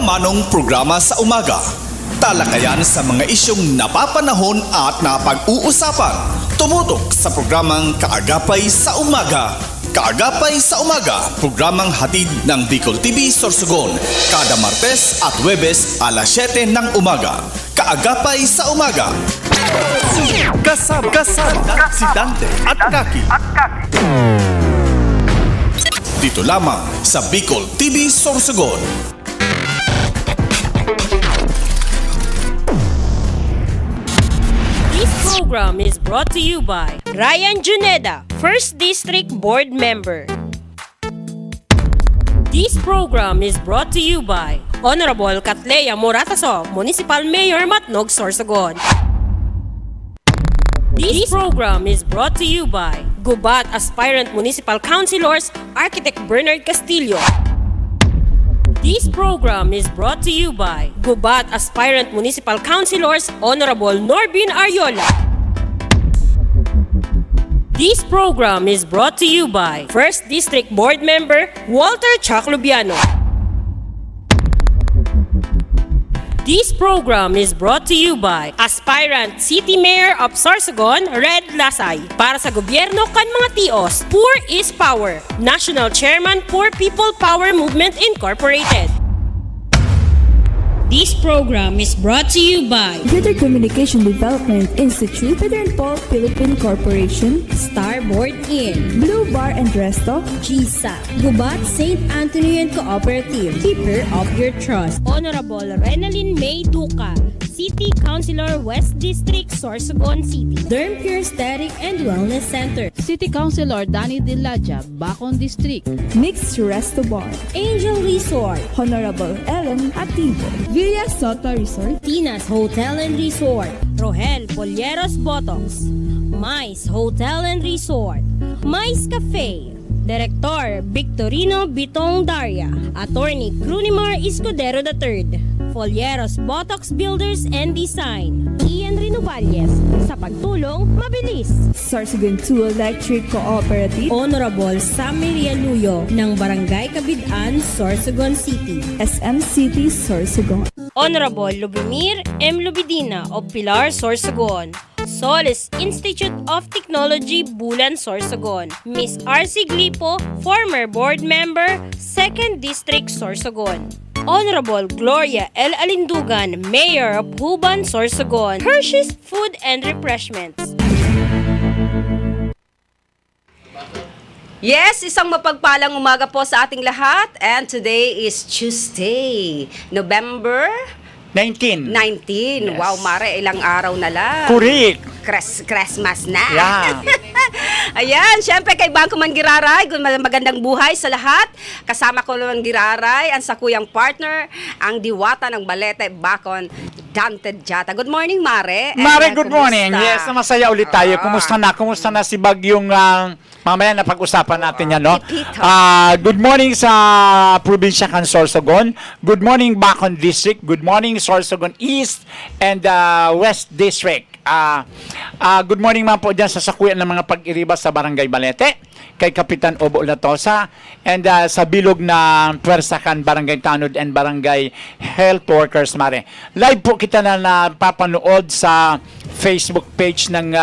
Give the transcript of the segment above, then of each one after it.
mamanong programa sa umaga. Talakayan sa mga isyong napapanahon at napag-uusapan. Tumutok sa programang Kaagapay sa Umaga. Kaagapay sa Umaga, programang hatid ng Bicol TV Sorsogon. Kada Martes at Huwebes alas 7 ng umaga. Kaagapay sa Umaga. Kasama si Dante at Kaki. Dito lamang sa Bicol TV Sorsogon. This program is brought to you by Ryan Juneda, 1st District Board Member. This program is brought to you by Honorable Katleya Morataso, Municipal Mayor Matnog, Sorsogon. This program is brought to you by Gubat Aspirant Municipal Councilors, Architect Bernard Castillo. This program is brought to you by Gubat Aspirant Municipal Councilors, Honorable Norbin Ariola. This program is brought to you by 1st District Board Member Walter Chaclubiano. This program is brought to you by Aspirant City Mayor of Sorsogon, Red Lasay. Para sa gobyerno kan mga tios, Poor is Power. National Chairman, Poor People Power Movement Incorporated. This program is brought to you by Greater Communication Development Institute, Peter and Paul Philippine Corporation, Starboard Inn, Blue Bar and Resto, GSA, Gubat St. Anthony and Cooperative, Keeper of Your Trust. Honorable Renalyn May Duca, City Councilor, West District, Sorsogon City. Derm Pure Aesthetic and Wellness Center. City Councilor Danny Diladja, Bacon District. Mixed Resto Bar, Angel Resort, Honorable Ellen Ativo, Villa Soto Resort, Tina's Hotel and Resort, Rohel Polleros Botox, Mais Hotel and Resort, Mais Cafe, Director Victorino Bitong Daria, Attorney Crunimar Escudero III, Folleros Botox Builders and Design, Ian Renovalles, sa pagtulong mabilis. Sorsogon 2 Electric Cooperative, Honorable Sammy Rialuyo ng Barangay Kabidaan, Sorsogon City, SM City Sorsogon, Honorable Lubimir M. Lubidina of Pilar, Sorsogon, Solis Institute of Technology, Bulan, Sorsogon, Miss R.C. Glipo, former board member, 2nd District, Sorsogon, Honorable Gloria L. Alindugan, Mayor of Huban, Sorsogon, Hershey's Food and Refreshments. Yes, isang mapagpalang umaga po sa ating lahat, and today is Tuesday, November 19. Yes. Wow, Mare, ilang araw na lang. Correct. Christmas na. Yeah. Ayan, syempre kay Bangko Mangiraray, magandang buhay sa lahat. Kasama ko naman Giraray, ang sakuyang partner, ang diwata ng balete, Bacon, Dante Jata. Good morning, Mare. Mare, good morning. Yes, masaya ulit tayo. Kumusta na si Bagyong mamaya na pag-usapan natin yan, no? Good morning sa probinsya kan Sorsogon. Good morning, Bacon District. Good morning, Sorsogon East and West District. Good morning mga po dyan sa sakuyan ng mga pag-iriba sa Barangay Balete, kay Kapitan Obo Latosa, and sa bilog na Pwersakan, Barangay Tanod and Barangay Health Workers, Mare. Live po kita na napapanood sa Facebook page ng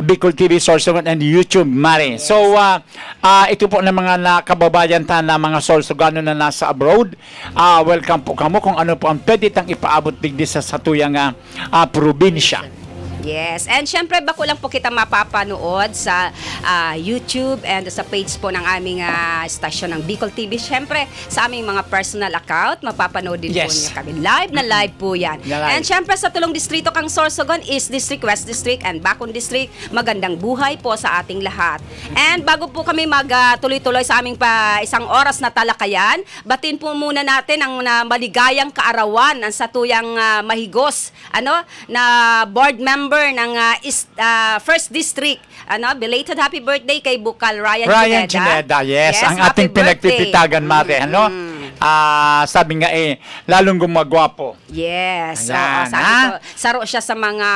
Bicol TV Sorsogon and YouTube, Mare. So, ito po ng mga nakababayan na mga Sorsogano na nasa abroad. Welcome po kamo kung ano po ang pwede tang ipaabot digdi sa satuyang probinsya. Yes, and syempre bako lang po kita mapapanood sa YouTube and sa page po ng aming stasyon ng Bicol TV. Syempre sa aming mga personal account, mapapanood din po niyo kami. Live na live po yan. And syempre sa tulong distrito kang Sorsogon, East District, West District, and Bacon District, magandang buhay po sa ating lahat. And bago po kami magtuloy-tuloy sa aming isang oras na talakayan, batin po muna natin ang maligayang kaarawan ng satuyang mahigos na board member ng 1st District. Belated happy birthday kay Bukal Ryan Juneda. Yes, ang ating pinagpipitagan, Mare. sabi nga lalong gumagwapo. Yes. Ayan, Sabi ko, saro siya sa mga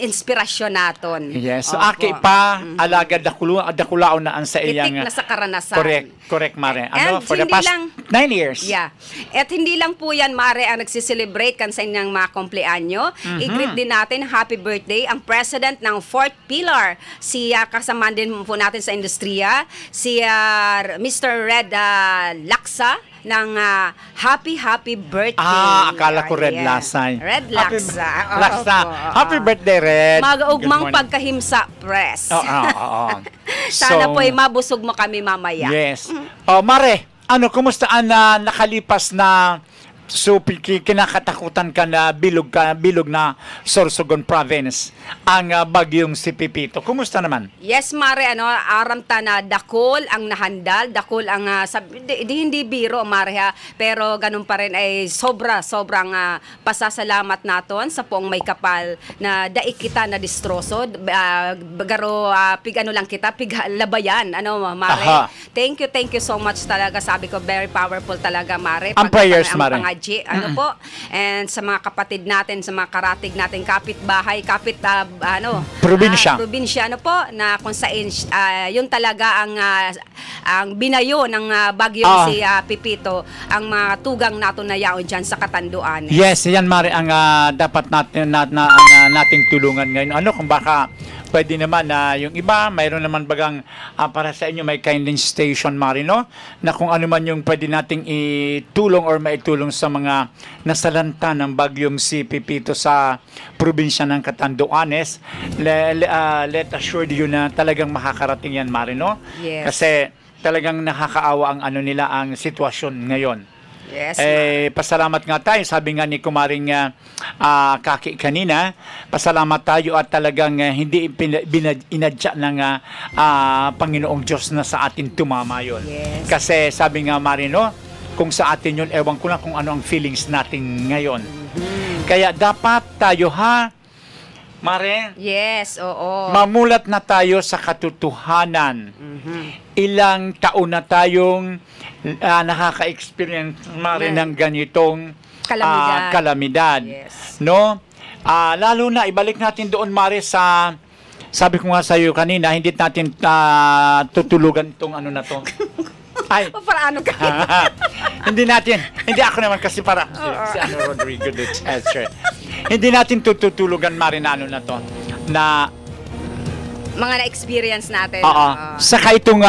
inspirasyon naton. Yes. So, Opo. aki pa, alaga dakulao na ang sa iyang... Itik na sa karanasan. Correct, Mare. And For the hindi past lang- 9 years. Yeah. At hindi lang po yan, Mare, ang nagsiselebrate kan sa inyong mga kumpleanyo. I-greet din natin happy birthday ang president ng Fourth Pillar. Si kasama din po natin sa industriya, si Mr. Red Laksa ng happy birthday. Akala ko Red Ayan. Lasay. Red Laksa. Laksa. Opo. Happy birthday, Red. Mag-ugmang Good morning. pagkahimsa, press. Oo. Sana So, po mabusog mo kami mamaya. Yes. Mare, kumusta ang nakalipas na kinakatakutan ka na bilog na Sorsogon Province ang bagyong si Pipito. Kumusta naman? Yes, Mare, aram ta na dakol ang nahandal, dakol ang hindi biro, Mare, ha, pero ganun pa rin ay sobrang pasasalamat naton sa poong may kapal na daik kita na distroso, garo lang kita, labayan, Mare. Aha. Thank you so much talaga, sabi ko, very powerful talaga, Mare. Ang prayers, Mare. Po, and sa mga kapatid natin, sa mga karatig natin, kapitbahay, probinsya, na kung saan yun talaga ang binayo ng bagyong si Pipito, ang mga tugang nato na yaon dyan sa Katanduan. Yes, yan, Mare, ang dapat nating tulungan ngayon. Kung baka pwede naman na yung iba, mayroon naman bagang para sa inyo may kindling station, Mare, no? Na kung ano man yung pwede nating itulong or maitulong sa mga nasalanta ng bagyong si Pipito sa probinsya ng Catanduanes, let assured you na talagang makakarating yan, Mare, no? Yes. Kasi talagang nakakaawa ang nila ang sitwasyon ngayon. Yes, pasalamat nga tayo, sabi nga ni Kumaring Kaki kanina, pasalamat tayo at talagang hindi inadya ng Panginoong Diyos na sa atin tumama yun. Yes. Kasi sabi nga, Marino, kung sa atin yun, ewan ko lang kung ano ang feelings natin ngayon. Kaya dapat tayo, Mare? Yes, oo. Mamulat na tayo sa katotohanan. Ilang taon na tayong nakaka-experience, Mare, ng ganitong kalamidad. Yes. No? Lalo na, ibalik natin doon, Mare, sa... Sabi ko nga sa iyo kanina, hindi natin tutulugan itong na to. Ay. Para ano ka? Hindi ako naman kasi para si Rodrigo Duterte. Hindi natin tutulugan, Mare, na na to. Na mga na-experience natin. Saka itong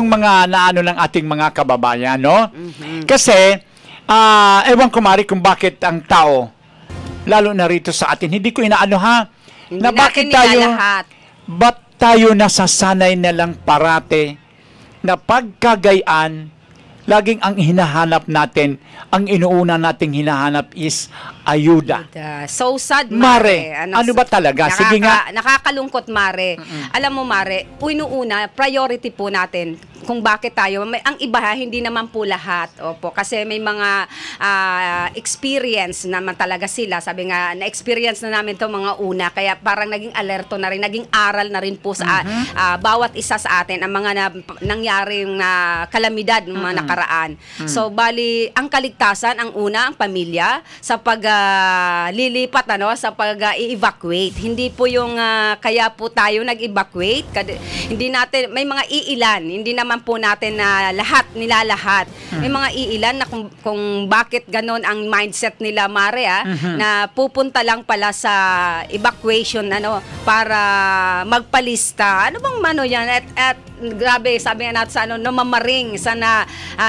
mga ng ating mga kababayan, no? Kasi, ewan ko, Mare, kung bakit ang tao, lalo na rito sa atin, hindi ko inaano, Hindi na bakit ba't tayo nasasanay na lang parate na pagkagayaan, laging ang hinahanap natin, ang inuuna nating hinahanap is ayuda. So sad, Mare. Ano ba talaga? Sige nga. Nakakalungkot, Mare. Alam mo, Mare, inuuna, priority po natin kung bakit tayo. Ang iba, hindi naman po lahat. Opo, kasi may mga experience naman talaga sila. Sabi nga, na-experience na namin to mga una. Kaya parang naging alerto na rin, naging aral na rin po sa bawat isa sa atin ang mga nangyaring kalamidad ng mga nakaraan. So, bali, ang kaligtasan, ang una, ang pamilya, sa paglilipat, sa pag-i-evacuate. Hindi po yung kaya po tayo nag-evacuate. Hindi natin, may mga iilan, hindi naman po natin na nilalahat. May mga iilan na kung bakit ganon ang mindset nila, Mare, na pupunta lang pala sa evacuation, para magpalista. Ano bang yan? At grabe, sabi nga natin sa namamaring sa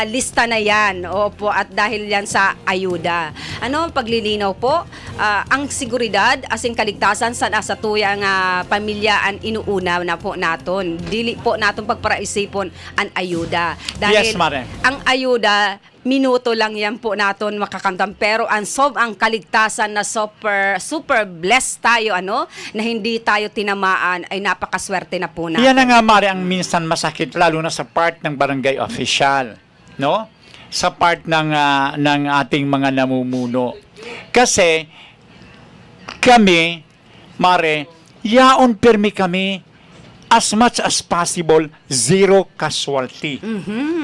lista na yan. Opo, at dahil yan sa ayuda. Paglilinaw po, ang seguridad, asing kaligtasan sa tuyang pamilya ang inuuna na po naton. Dili po naton pagparaisipon ang ayuda. Dahil yes, Mare. Ang ayuda, minuto lang yan po naton makakamtan. Pero ang kaligtasan na super blessed tayo, na hindi tayo tinamaan, ay napakaswerte na po natin. Yan na nga, Mare, ang minsan masakit, lalo na sa part ng barangay official, no? Sa part ng ating mga namumuno. Kasi kami, Mare, yaon permi kami as much as possible, zero casualty.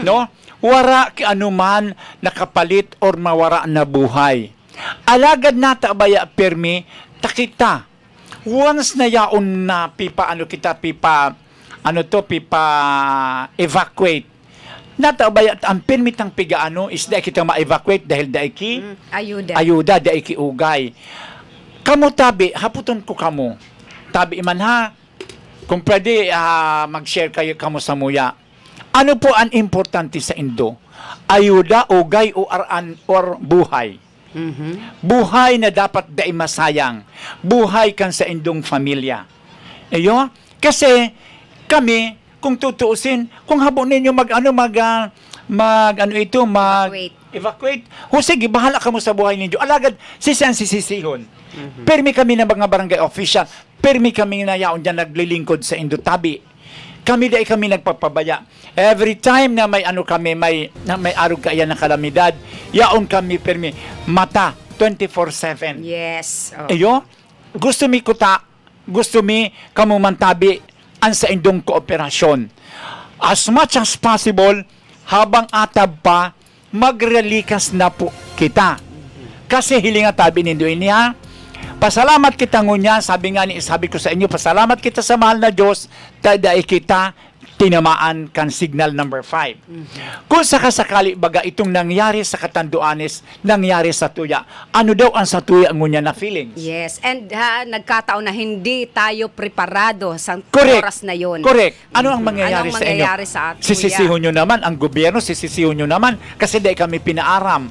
No? wara ki anuman nakapalit or mawara na buhay. Alagad na tabaya permi takita. Once na yaon na pipa evacuate. Natabaya ang permit ang pigaano is dahil kita ma-evacuate dahil dahil ki ayuda dahil ki ugay. Kamu tabi, haputon ko kamo. Tabi man ha, kung pwede mag-share kayo kamo sa muya. Ano po ang importante sa Indo? Ayuda, ugay, or buhay. Buhay na dapat dai masayang. Buhay kan sa Indong familia. Ayo? Kasi kami, kung tutuusin, kung habon ninyo evacuate. O sige, bahala ka mo sa buhay ninyo. Alagad, sisihon. Permi kami na mga barangay official, permi kami na yaon dyan naglilingkod sa Indo Tabi. Kami nagpapabaya. Every time na may may arog kaya ng kalamidad, yaon kami permi mata 24/7. Yes. Oh. Ayo, gusto mi kamumantabi ang sa Indong kooperasyon. As much as possible, habang atab pa, magrelikas na po kita. Kasi hilinga tabi nindo niya. Pasalamat kita ngunya, sabi ko sa inyo, pasalamat kita sa mahal na Diyos, dahil kita tinamaan kan signal number 5. Kung sakasakali baga itong nangyari sa Katanduanes, nangyari sa Tuya, ano daw ang sa Tuya ngunya na feelings? Yes, and nagkataon na hindi tayo preparado sa oras na yon. Correct. Ano ang mangyayari sa inyo? Sa Tuya? Sisisihon nyo naman, ang gobyerno sisisihon nyo naman, kasi dahil kami pinaaram.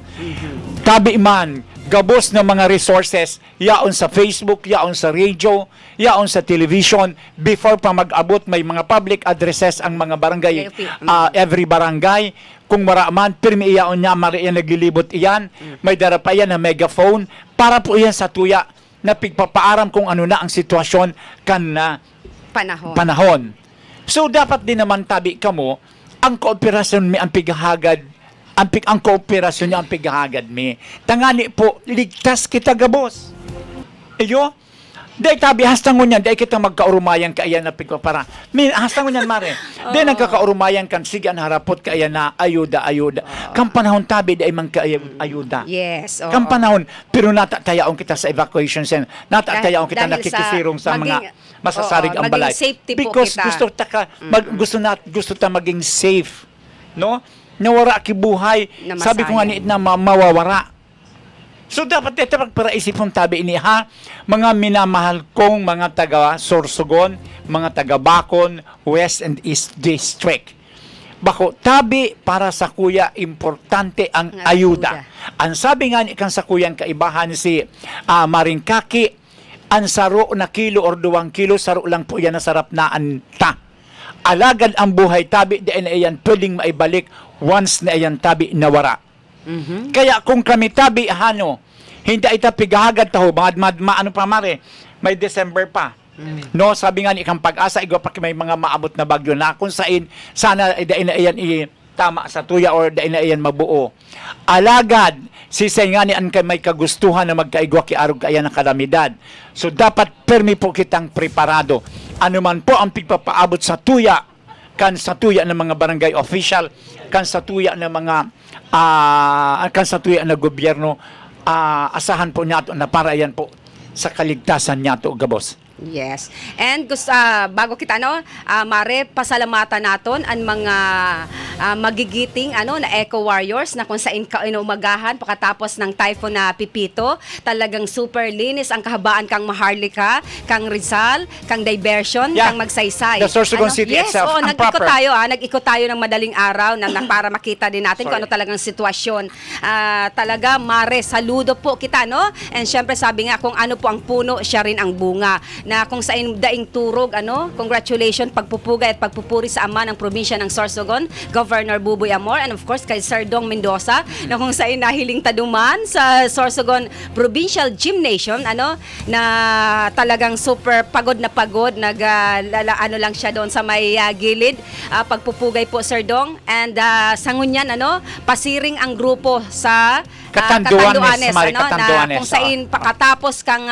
Tabi man, gabos ng mga resources, yaon sa Facebook, yaon sa radio, yaon sa television, before pa mag-abot, may mga public addresses ang mga barangay, every barangay, kung maraman, pirmi yaon niya, mariyan naglilibot iyan, may dara pa yan na megaphone, para po iyan sa Tuya, na pigpapaaram kung ano na ang sitwasyon kan na panahon. So, dapat din naman tabi kamo, ang kooperasyon may ang pighahagad, ang kooperasyon niya ang pighahagad mi. Tangani po, ligtas kita gabos. Iyo? Dahil tabi, hastangon yan, dahil kita magkaurumayan kaya na pigpapara. Hastangon yan, Mare. Dahil nagkakaurumayan kan, sige ang harapot kaya na ayuda. Kam panahon tabi, dahil man kaya ayuda. Yes. Kam panahon, pero natatayaon kita sa evacuation center. Natatayaon kita nakikisirong sa mga masasarig ang balay. Because gusto ta maging safe. No? Nawara ki buhay. Sabi ko nga na mawawara. So dapat ito pagparaisipon tabi ini ha, mga minamahal kong mga taga Sorsogon, mga taga Bacon, West and East District. Bako tabi para sa kuya importante ang ayuda. Ang sabi nga ni kan sa kuyang kaibahan si Maringkaki, ang saro na kilo or 2 kilo saro lang po yan na sarap na anta. Alagad ang buhay tabi, di na iyan pwedeng maibalik once na iyan tabi nawara. Kaya kung kami tabi, hindi ita pigahagad taho, ano pa Mare, may December pa. No, sabi nga ni ikang pag-asa, igwa pa may mga maabot na bagyo na kung sana di na iyan tama sa Tuya or di na iyan mabuo. Alagad, sisay nga ni ang may kagustuhan na magkaigwa ki arog kaya ng kalamidad. So dapat permi po kitang preparado. Ano man po ang pigpapaabot sa Tuya, kan sa Tuya ng mga barangay official, kan sa Tuya ng mga kan sa Tuya ng gobyerno, asahan po niya na para yan po sa kaligtasan niya to gabos. Yes. And gusto, bago kita Mare, pasalamatan naton ang mga magigiting na Eco Warriors na kung saan inaumagahan pagkatapos ng typhoon na Pipito. Talagang super linis ang kahabaan kang Maharlika, kang Rizal, kang Diversion, kang Magsaysay. The Sorsogon City itself, ang nag-ikot tayo, nag-ikot tayo ng madaling araw na para makita din natin kung ano talagang sitwasyon. Talaga, Mare, saludo po kita, no? And syempre sabi nga, kung ano po ang puno, siya rin ang bunga. Na kung saan daing turog, congratulations, pagpupugay at pagpupuri sa ama ng probinsya ng Sorsogon, Governor Buboy Amor, and of course kay Sir Dong Mendoza, na kung saan nahiling taduman sa Sorsogon Provincial Gymnasium, na talagang super pagod, lang siya doon sa may gilid, pagpupugay po Sir Dong, and sa ngunyan, pasiring ang grupo sa Catanduanes, Mari, ano, Catanduanes, na kung saan pakatapos kang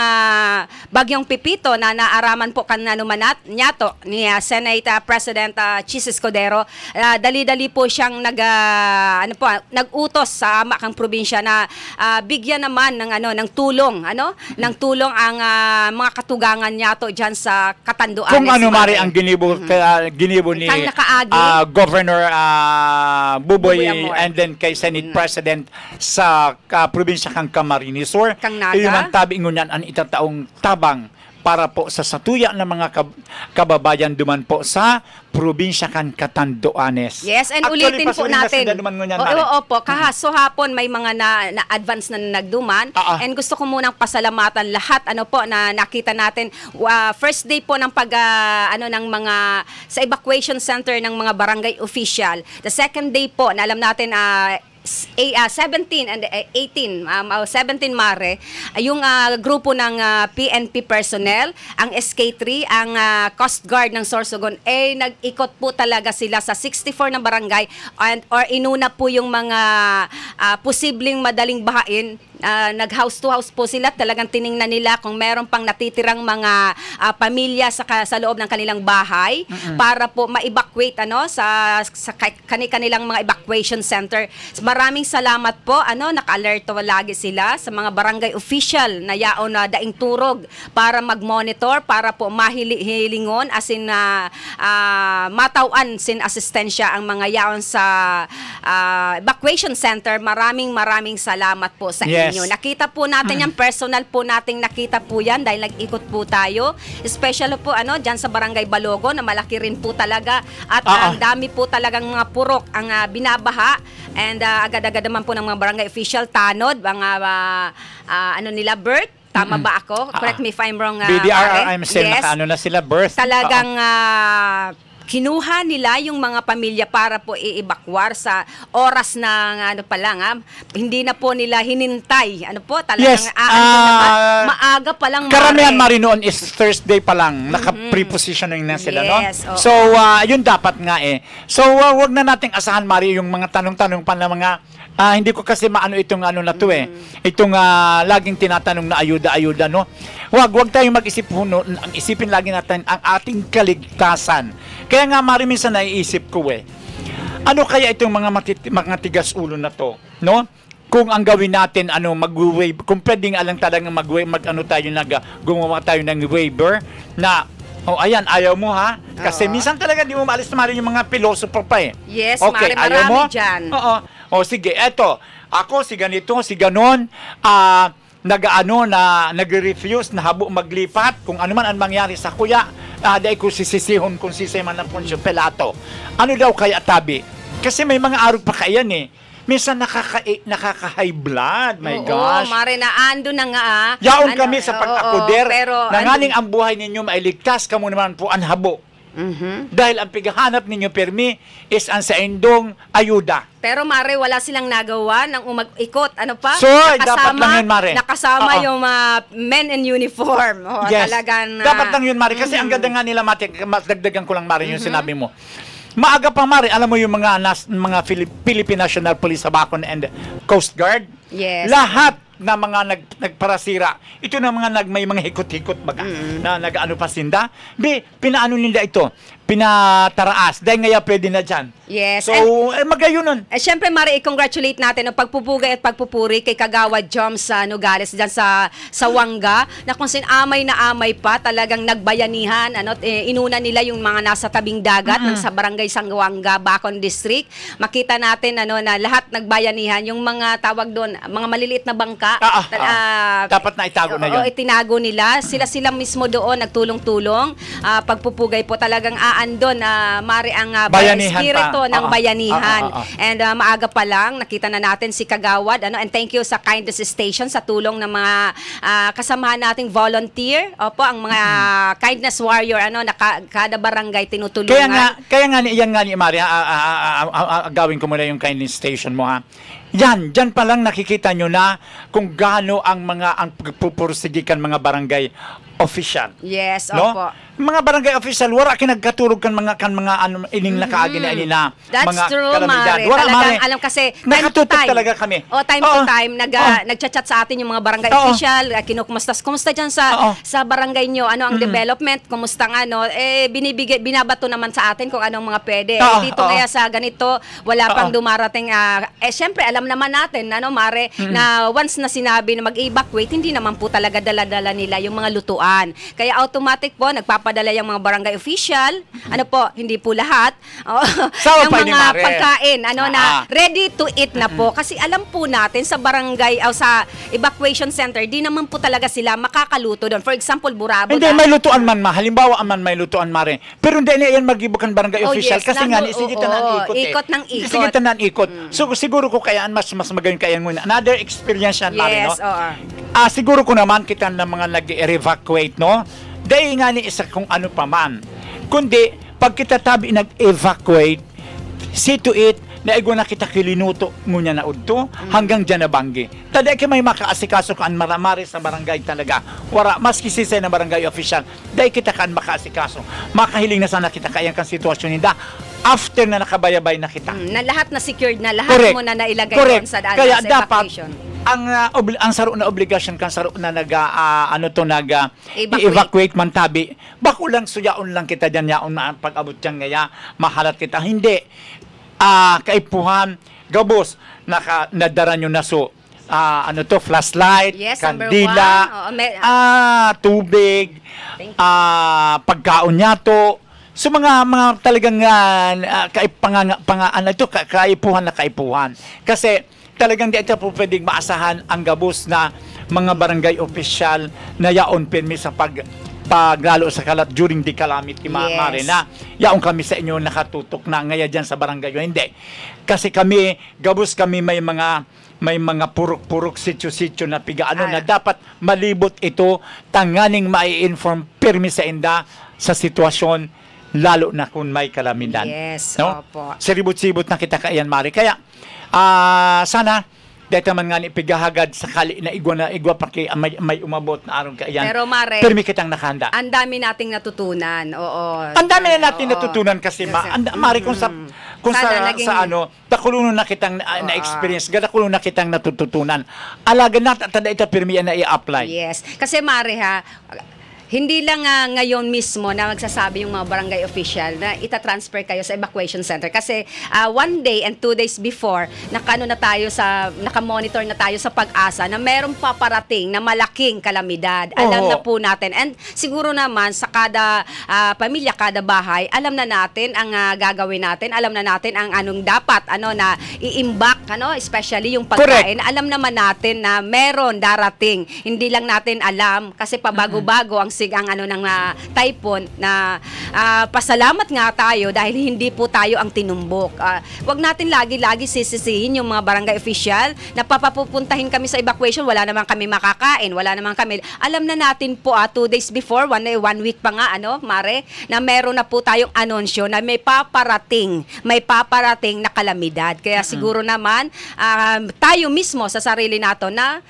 Bagyong Pipito na naaraman po kan nyato ni Senate President Chis Escudero, dali-dali po siyang nag-utos sa makang probinsya na bigyan naman ng tulong ng tulong ang mga katugangan nyato diyan sa Catanduanes. Kung ano Mari ang ginibo ni Kang nakaagi. Governor Buboy Amor. and then kay Senate President sa probinsya kang Camarines Sur. Kang Naga. Iyon ang tabi ngunyan ang itataong tabang para po sa satuya ng mga kababayan duman po sa probinsya kan Catanduanes. Yes, and Actually, ulitin po natin. Opo, kahaso hapon may mga na-advance na nagduman. And gusto ko munang pasalamatan lahat na nakita natin. First day po ng ng mga sa evacuation center ng mga barangay official. The second day po na alam natin 17 and 18, 17 Mare, yung grupo ng PNP personnel, ang SK3, ang Coast Guard ng Sorsogon, nag-ikot po talaga sila sa 64 na barangay or inuna po yung mga posibleng madaling bahain. Nag-house to house po sila, talagang tiningnan nila kung meron pang natitirang mga pamilya sa loob ng kanilang bahay para po ma-evacuate sa kanilang mga evacuation center. Maraming salamat po, naka-alerto lagi sila sa mga barangay official na yaon na daing turog para mag-monitor, para po mahilingon as in matawan sin asistensya ang mga yaon sa evacuation center. Maraming salamat po sa inyo. Nakita po natin yan, personal po nating nakita po yan dahil nag-ikot po tayo. Especially po dyan sa Barangay Balogo na malaki rin po talaga at ang dami po talagang mga purok ang binabaha and agad-agad naman po ng mga barangay official, tanod, mga nila, Bert. Tama ba ako? Correct me if I'm wrong. BDRRM na sila, birth. Talagang kinuha nila yung mga pamilya para po i-evacuar sa oras na hindi na po nila hinintay. Talagang maaga pa lang. Karamihan Mari noon is Thursday pa lang, naka-prepositioning na sila, yes, no? So, yun dapat nga So, wag na nating asahan Mari yung mga tanong-tanong pa na mga hindi ko kasi maano itong na to itong laging tinatanong na ayuda, no? Wag tayong mag-isip ang isipin lagi natin ang ating kaligtasan. Kaya nga Mari minsan naiisip ko ano kaya itong mga tigas ulo na to, no? Kung ang gawin natin mag-waive, kung pwedeng alang talagang gumawa tayo ng waiver na ayan, ayaw mo ha? Kasi minsan talaga di mo maalis na Mari yung mga philosopher pa Yes, okay, Mari, marami dyan. Sige, eto. Ako, si ganito, si ganon, nag-refuse, nahabo maglipat, kung ano man ang mangyari sa kuya, dahil ko sisisihon kung sisiman ng Poncio Pilato. Ano daw kaya tabi? Kasi may mga araw pa kayan minsan nakaka-high blood. My gosh. Mare, naando na nga. Yaon kami sa pag-akuder. Pero nangaling ang buhay ninyo mailigtas, kamo naman po ang habo. Dahil ang pighahanap ninyo permi is ang sa indong ayuda. Pero Mare, wala silang nagawa ng umag-ikot. Ano pa? So, dapat lang yun, Mare. Nakasama yung men in uniform. Yes. Talagang dapat lang yun, Mare. Kasi ang ganda nga nila, dagdagan ko lang, Mare, yung sinabi mo. Maaga pa, Mare, alam mo yung mga Philippine National Police, Sabacon and Coast Guard? Yes. Lahat na mga nagparasira. Ito na mga may mga hikot-hikot baga na nag-ano pa sinda. Pinaano nila ito? Pinataraas. Dahil ngaya pwede na dyan. Yes. So, magayunon. Siyempre, Mari, i-congratulate natin ang pagpupugay at pagpupuri kay Kagawad Joms Nogales dyan sa Wanga, na kung sin amay na amay pa, talagang nagbayanihan. Inuna nila yung mga nasa tabing dagat ng sa barangay Sangwanga, Bacon District. Makita natin na lahat nagbayanihan. Yung mga tawag doon, mga maliliit na bangka. Dapat na itago na yun. Itinago nila. Sila mismo doon nagtulong-tulong. Pagpupugay po talagang andon Mari ang espiritu ng bayanihan. And maaga pa lang nakita na natin si Kagawad and thank you sa Kindness Station sa tulong ng mga kasamahan nating volunteer. Ang mga kindness warrior kada barangay tinutulungan. Kaya nga iyan nga ni Mari, gawin ko muna yung Kindness Station mo ha. Dyan pa lang nakikita nyo na kung gaano ang pagpupursigikan mga barangay official. Yes, no? opo. mga barangay official wala kinagkaturog kan mga ano ining nakaagi na nila That's mga true, kalamidad. Mare. Wala, Talagang Mare. alam kasi time to Nakatutok time. talaga kami. Time to time nagchat sa atin yung mga barangay Oo. official, kumusta diyan sa barangay nyo, ano ang development, kumusta nga binabato naman sa atin kung anong mga pwede. Dito kaya sa ganito wala pang dumarating syempre alam naman natin Mare, na once na sinabi na mag-evacuate, hindi naman po talaga dala-dala nila yung mga lutuan. Kaya automatic po nagpapadala yung mga barangay official, hindi po lahat, ng mga pagkain, na ready to eat na po. Kasi alam po natin sa barangay o sa evacuation center, di naman po talaga sila makakaluto doon. For example, Burabo. Hindi, may lutuan man halimbawa may lutuan Mare. Pero hindi na yan magibukan barangay official yes, kasi nga isigitan ng ikot. Ikot ng ikot. Isigitan ng ikot. So siguro ko kayaan mas magayon kayan muna. Another experience yan Mare, no? Siguro ko naman kita ng mga nag-evacuate, no? Dahil nga ni isa kung ano pa man. Kundi, pag kita tabi nag-evacuate, see to it, na ego na kita kilinuto ngunya na udto, hanggang dyan na banggi. Taday ka may makaasikaso kaan maramari sa barangay talaga. Wara, maski sisay na barangay official, dahil kita kaan makaasikaso. Makahiling na sana kita kayang kan sitwasyon nila after na nakabayabay na kita. Na lahat na secured na, lahat Correct. mo na nailagay Correct. doon sa Kaya sa dapat evacuation. ang saro na obligasyon kan saro na evacuate man tabi bako lang suyaon lang kita diyan yaon pag-abot diyan ngaya mahalat kita hindi kaipuhan gabos nadara nyo na flashlight, yes, kandila, tubig, pagkaon niya to. So mga talagang kaipuhan na kaipuhan. Kasi talagang di ito po pwedeng maasahan ang gabos na mga barangay official na yaon permi sa paglalo sa kalat during the calamity, Mare, na yaon kami sa inyo nakatutok na ngaya dyan sa barangay. Hindi. Kasi gabos kami may mga purok-purok sityo-sityo na pigaano na dapat malibot ito tanganing mai-inform permi sa inda sa sitwasyon lalo na kung may kalamidad. Yes, no? opo. Siribot-sibot na kita kaayan, Mare. Kaya, sana, dahil man nga ni pigahagad sakali na igwa pa kay may umabot na araw kaayan. Pero, Mare, permi kitang nakahanda. ang dami nating natutunan. Oo. Ang dami na natin natutunan kasi, Mare, kung sa takulunan na kitang na-experience, takulunan na kitang natututunan. Alaga na, tada ita permi na i-apply. Yes. Kasi, Mare, hindi lang ngayon mismo na magsasabi yung mga barangay official na itatransfer kayo sa evacuation center. Kasi 1 day and 2 days before, nakamonitor na tayo sa Pag-asa na meron paparating na malaking kalamidad. Alam na po natin. And siguro naman sa kada pamilya, kada bahay, alam na natin ang gagawin natin. Alam na natin ang anong dapat na i-imbak, especially yung pagkain. Correct. Alam naman natin na meron darating. Hindi lang natin alam kasi pabago-bago ang ng typhoon na pasalamat nga tayo dahil hindi po tayo ang tinumbok. Wag natin lagi-lagi sisisihin yung mga barangay official na papapupuntahin kami sa evacuation, wala naman kami makakain, wala naman kami. Alam na natin po 2 days before, 1 week pa nga Mare, na meron na po tayong anunsyo na may paparating na kalamidad. Kaya siguro naman tayo mismo sa sarili nato na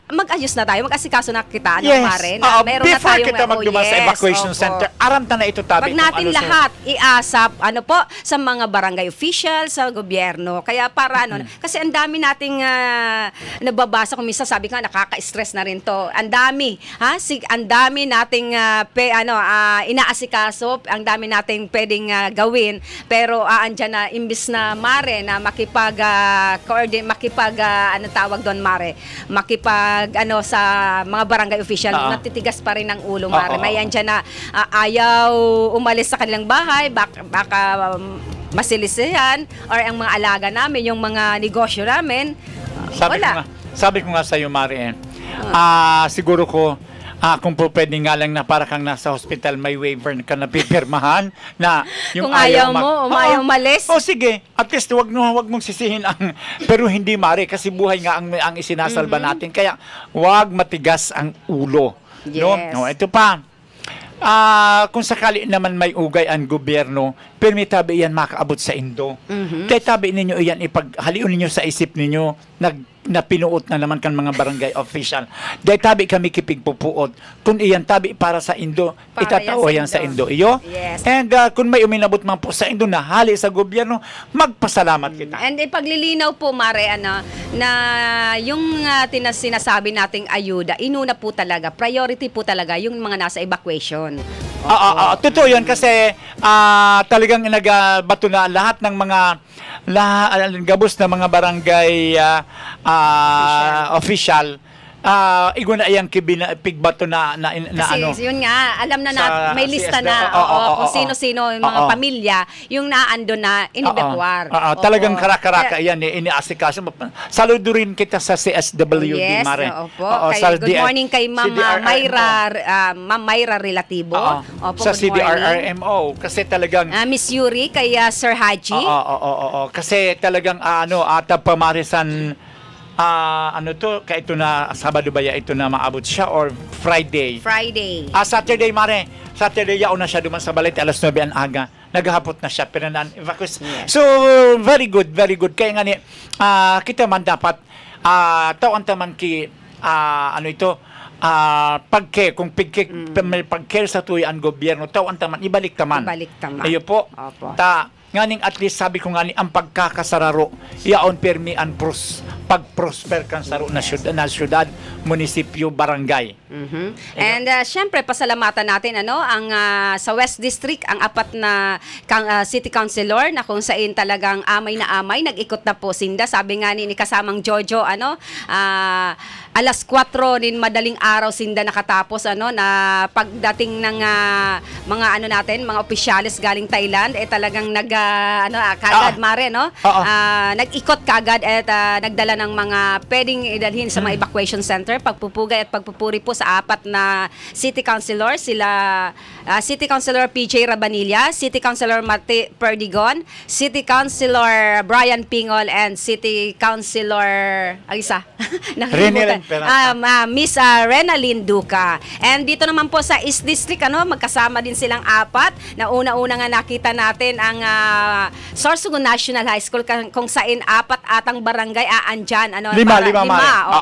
mag-ayos na tayo, mag-asikaso na kita Mare, na meron na before tayong kita magduman sa evacuation center, aramta na ito tabi. Pag natin lahat iasap sa mga barangay official, sa gobyerno. Kaya para kasi ang dami nating nababasa kung minsan sabi nga nakaka-stress na rin to. Ang dami, ang dami nating inaasikaso, ang dami nating pwedeng gawin, pero andyan na imbis na Mare na sa mga barangay official, natitigas pa rin ng ulo, Mare. May andyan na ayaw umalis sa kanilang bahay, baka masilisihan, or ang mga alaga namin, yung mga negosyo namin, wala. Sabi ko nga sa iyo, Mare, siguro ko, kung po pwede nga lang na para kang nasa hospital, may waiver ka na pipirmahan na yung kung ayaw mo, ayaw malis. Sige, at least wag mong sisihin pero hindi, Mare, kasi buhay nga ang isinasalba natin, kaya wag matigas ang ulo. Yes. No, ito pa. Kung sakali naman may ugay ang gobyerno, permitabi yan makaabot sa Indo. Kaya tabi ninyo iyan, ipaghaliun ninyo sa isip ninyo, na pinuot na naman kan mga barangay official. Dahil tabi kami kipigpupuot. Kung iyan tabi para sa Indo, Para itatao yan yan sa sa Indo. Indo. Iyo. Yes. And kung may uminabot man po sa Indo na hali sa gobyerno, magpasalamat kita. And paglilinaw po, Mare, na yung sinasabi nating ayuda, inuna po talaga, priority po talaga yung mga nasa evacuation. Totoo yan kasi talagang nagbato na lahat ng mga gabos na mga barangay official. Iguna iyang pigbato na Kasi yun nga, alam na may lista CSD. na kung sino-sino yung mga pamilya yung naando na inibekwar. Talagang karakaraka yan iniasikaso. Saludo rin kita sa CSWD, Yes, Mare. opo. Good morning kay Ma'am Mayra Relatibo. Opo, sa good morning. CDRRMO kasi talagang Miss Yuri kay Sir Haji. kasi talagang pamarisan kaya ito na Sabado ba ya ito na maabot siya or Friday? Saturday, Mare. Saturday yaon na siya duman sa balay alas 9 ang aga. Naghahapot na siya pero evacuation. Yes. So very good. Kaya nga ni kita man dapat tawan taman ki kung pagke sa tuyan gobyerno tawan taman ibalik taman. Ayo po. Opo. Nganing at least sabi ko ngani ang pagkakasararo yaon permi an pag-prosper kan saro na syudad, munisipyo, barangay. And syempre pasalamatan natin ang sa West District ang apat na city councilor na kung saan talagang amay na amay nag-ikot na po sinda. Sabi nga ni kasamang Jojo alas 4 din madaling araw sinda nakatapos na pagdating ng mga mga opisyalis galing Thailand talagang kagad Mare nag-ikot kagad at nagdala ng mga pwedeng idalhin sa mga evacuation center, pagpupugay at pagpupuri po sa apat na city councilor, sila City Councilor PJ Rabanilla, City Councilor Mate Perdigon, City Councilor Brian Pingol, and City Councilor Miss Renalyn Duca. And dito naman po sa East District magkasama din silang apat na una-una nga nakita natin ang Sorsogon National High School kung saan apat atang barangay andyan lima.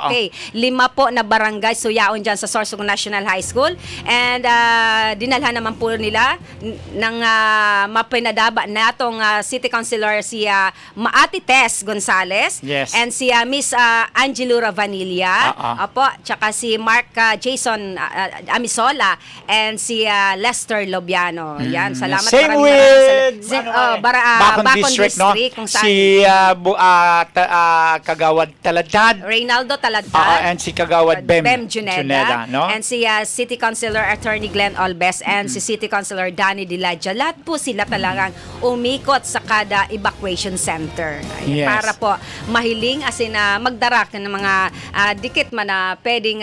Okay. 5 po na barangay suyaon dyan sa Sorsogon National High School. And dinalhan naman po nila ng mapinadaba na itong City Councilor si Maati Tess Gonzales. Yes. And si Miss Angelo Ravanilla. Opo, tsaka si Mark Jason Amisola and si Lester Lobiano. Yan, salamat. Same with Bacon District, kung saan si Kagawad Taladad, Reynaldo Taladad, and si Kagawad Bem Juneda, and si City Councilor Attorney Glenn Olbes, and si City Councilor Danny Diladja. Lahat po sila talagang umikot sa kada evacuation center. Yes. Para po mahiling magdarak ng mga dikit man na pwedeng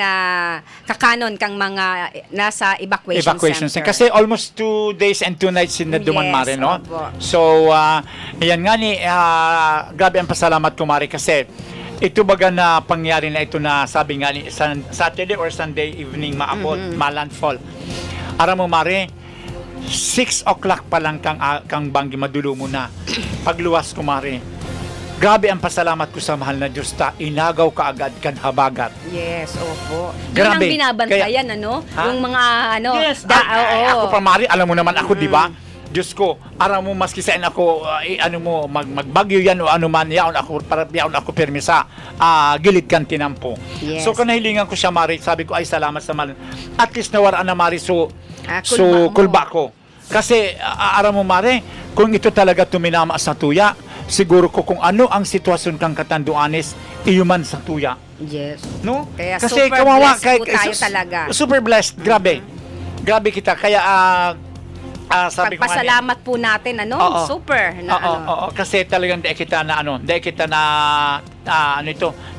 kakanon kang mga nasa evacuation center. Kasi almost 2 days and 2 nights in Duman, Mare, no? Opo. So, yan nga ni, grabe ang pasalamat ko, Mare, kasi ito baga na pangyari na ito na sabi nga ni Saturday or Sunday evening maabot, malandfall. Aram mo, Mare, 6 o'clock pa lang kang banggi madulo mo na. Pagluwas ko, Mare, grabe ang pasalamat ko sa mahal na Diyos inagaw ka agad kan habagat. Yes, opo. Grabe. Yun ang binabantayan, yung mga Yes. Ako pa, Mari, alam mo naman ako, di ba? Diyos ko, aram mo maski sa ako, magbagyo yan o ano man, yaon ako permisa, gilid kan tinampo. Yes. So, kanahilingan ko siya, Mari, sabi ko, ay salamat sa mahal. At least nawaraan na, Mari, kulba ko. Kasi, aram mo, Mari, kung ito talaga tuminama sa tuya, siguro ko kung ano ang sitwasyon kang katanduanes, iyuman sa tuya. Yes. No? Kaya kasi super kawawa, blessed po tayo talaga. Super blessed, grabe. Grabe kita. Kaya, sabi ko pagpasalamat po natin, super. Kasi talagang di kita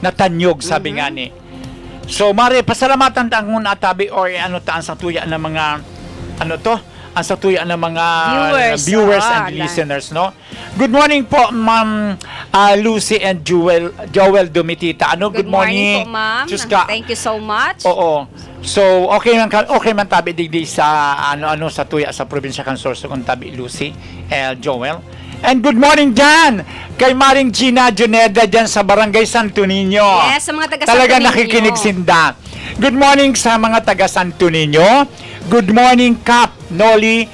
natanyog, sabi nga ni. So, Mare, pasalamatan tang muna tabi or taan sa tuya ng mga, ang sa tuya ng mga viewers and listeners, no? Good morning po, Ma'am Lucy and Joel Domitita. Good morning po, Ma'am. Thank you so much. Oo. So, okay man tabi digdi sa sa tuya sa probinsya kan Sorsogon tabi Lucy, Joel. And good morning dyan kay Maring Gina Juneda dyan sa Barangay Santo Niño. Yes, sa mga taga Talaga Santo Niño. nakikinig sinda. Good morning sa mga taga Santo Niño. Good morning, Kap, Noli,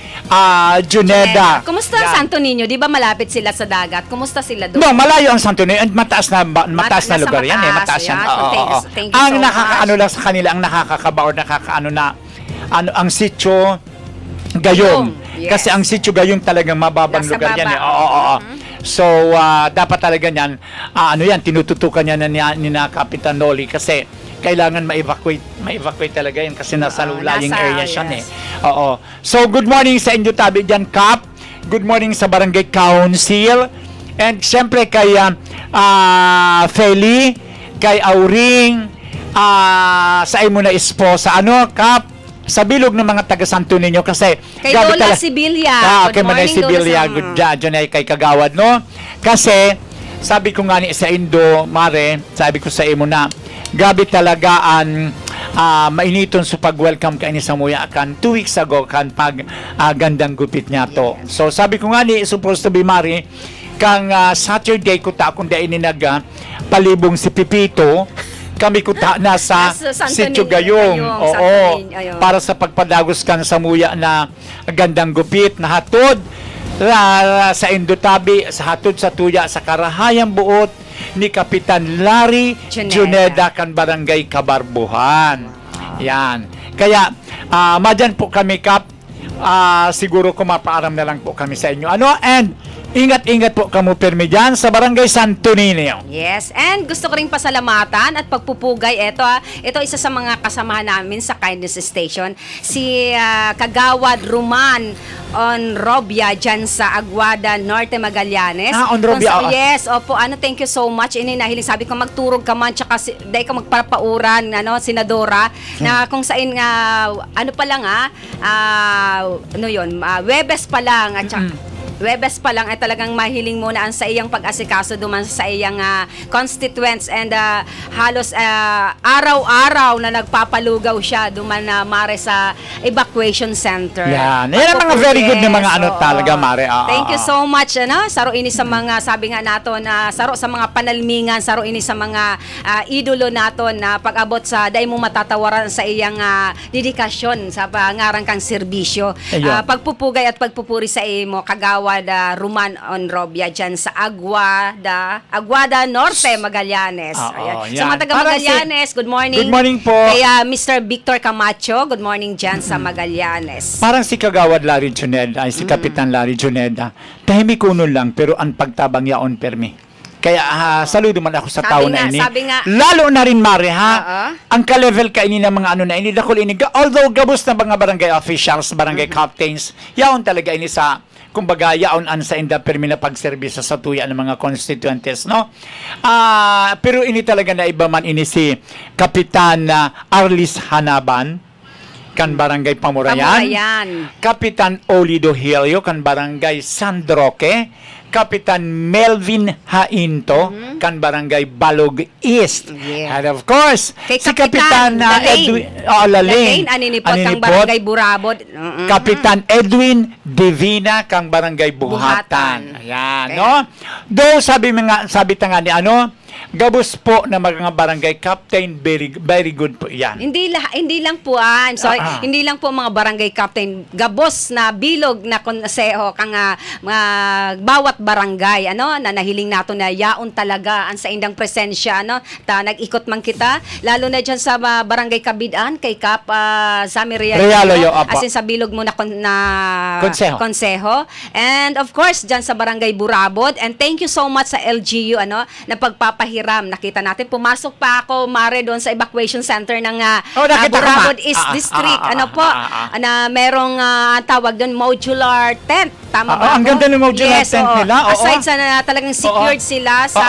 Juneda. Kumusta ang Yan. Santo Niño? Di ba malapit sila sa dagat? Kumusta sila doon? No, malayo ang Santo Niño. And mataas na Nasa lugar yan eh. Mataas yan. yan. Oo, oo. Thank you Ang so nakakaano much. lang sa kanila, ang nakakakaba or nakakaano na, ang sitio Gayong. Yes. Kasi ang sitio Gayong talagang mababang Nasa lugar yan baba. eh. Oo. So, dapat talaga yan, tinututukan yan ni na Kapitan Noli kasi kailangan ma-evacuate talaga yan kasi nasa lying area siya eh. Oo. So, good morning sa inyo tabi dyan, Kap. Good morning sa Barangay Council. And siyempre kay Feli, kay Auring, sa imo na esposa, Kap, sa bilog ng mga taga Santo Niño kasi Kay Lola Sibilia. kay Manay Sibilia, Lola. dyan ay kay Kagawad, no? Kasi sabi ko nga ni sa Indo, Mare, sabi ko sa imo na gabi talaga ang mainiton sa pag-welcome ka ini sa Muya kan 2 weeks ago kan pag gandang gupit niya to. So sabi ko nga ni supposed to be Mari kang Saturday ko ta kung dai ni palibong si Pipito kami kuta na sa Sitio Gayong. Oo. Para sa pagpadagos kan sa Muya na gandang gupit na hatod sa Indotabi, sa hatod sa tuya sa karahayang buot ni Kapitan Larry Juneda kan Barangay Kabarbuhan. Yan. Kaya madyan po kami, Kap. Siguro kumapaaram na lang po kami sa inyo. And ingat-ingat po kamo permi dyan sa Barangay Santo Niño. Yes, and gusto ko rin pasalamatan at pagpupugay. Ito isa sa mga kasamahan namin sa Kindness Station. Si Kagawad Roman Onrobia dyan sa Aguada, Norte Magallanes. Onrobia. Yes, opo. Thank you so much. Nahiling sabi ko magturog ka man tsaka dahil ka magpapauran, senadora, na kung saan Webes pa lang at tsaka Webes pa lang ay talagang mahiling muna ang sa iyang pag-asikaso duman sa iyang constituents and halos araw-araw na nagpapalugaw siya duman na Mare sa evacuation center. Yan. Yan ang mga very good na mga talaga, Mare. Thank you so much. Saro ini sa mga, sabi nga nato na saro sa mga panalmingan, saro ini sa mga idolo nato na pag-abot sa dahil mo matatawaran sa iyang dedikasyon sa pangarang kang serbisyo. Pagpupugay at pagpupuri sa imo, Kagawad Roman Onrobia dyan sa Aguada Norte, Magallanes. Sa mga taga Magallanes, good morning. Good morning po. Kaya Mr. Victor Camacho, good morning dyan sa Magallanes. Parang si Kagawad Larry Juneda, si Kapitan Larry Juneda, tahimik kuno lang pero ang pagtabang yaon permi. Kaya saludo man ako sa tao na ini. Lalo na rin Mare ang ka-level ka ini ng mga na ini dakol ini. Although gabos na mga barangay officials, barangay captains, yaon talaga ini sa kumbaga yaon an sa inda permi na pagserbisyo sa tuya ng mga constituentes, no? Pero ini talaga na iba man ini si Kapitan Arlis Hanaban kan Barangay Pamurayan. Kapitan Olido Hilio kan Barangay San Roque. Kapitan Melvin Hainto kan Barangay Balog East. And of course, si Kapitan Lalain aninipot kang Barangay Burabod. Kapitan Edwin Divina kang Barangay Buhatan. Ayan, no? Do sabi nga ni gabos po na mga barangay captain, very good po yan. Hindi lang po, hindi lang po mga barangay captain, gabos na bilog na konseho kang bawat barangay, na nahiling nato na yaon talaga ang sa indang presensya, nag-ikot man kita, lalo na dyan sa barangay Kabidan, kay Kap Sammy Realo, asin sa bilog mo na konseho. And of course, dyan sa barangay Burabod, and thank you so much sa LGU, na pagpapahiram. Nakita natin, pumasok pa ako, Mare, doon sa evacuation center ng Burabod East District. Na merong tawag doon, modular tent. Tama ba? Ang ganda ng modular tent nila. Aside sa talagang secured sila sa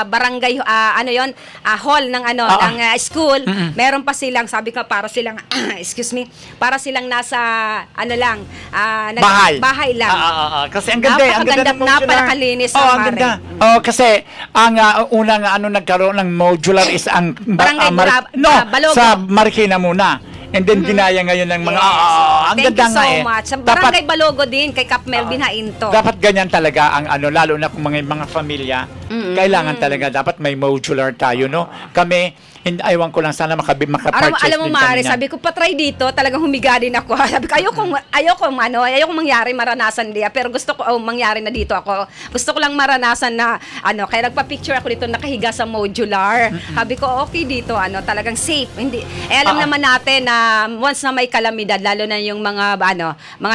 barangay, hall ng ng school, meron pa silang, sabi ko, para silang, para silang nasa, bahay lang. Kasi ang ganda ng modular. Napakalinis, Mare. Kasi ang unang nagkaroon ng modular is ang Barangay sa Marikina muna. And then ginaya ngayon ng mga ang Thank ganda you so nga much. Sa Barangay Balogo din, kay Cap Melvin Hainto. Dapat ganyan talaga ang ano, lalo na kung mga familya, kailangan talaga dapat may modular tayo, no? Kami, aywan ko lang sana maka-purchase Alam mo, din Mare, kami sabi ko, patry dito, talagang humiga din ako. Sabi ko, ayokong mangyari maranasan diya, pero gusto ko, mangyari na dito ako. Gusto ko lang maranasan na, kaya nagpa-picture ako dito, nakahiga sa modular. Sabi ko, okay dito, talagang safe. Hindi, alam naman natin na once na may kalamidad, lalo na yung mga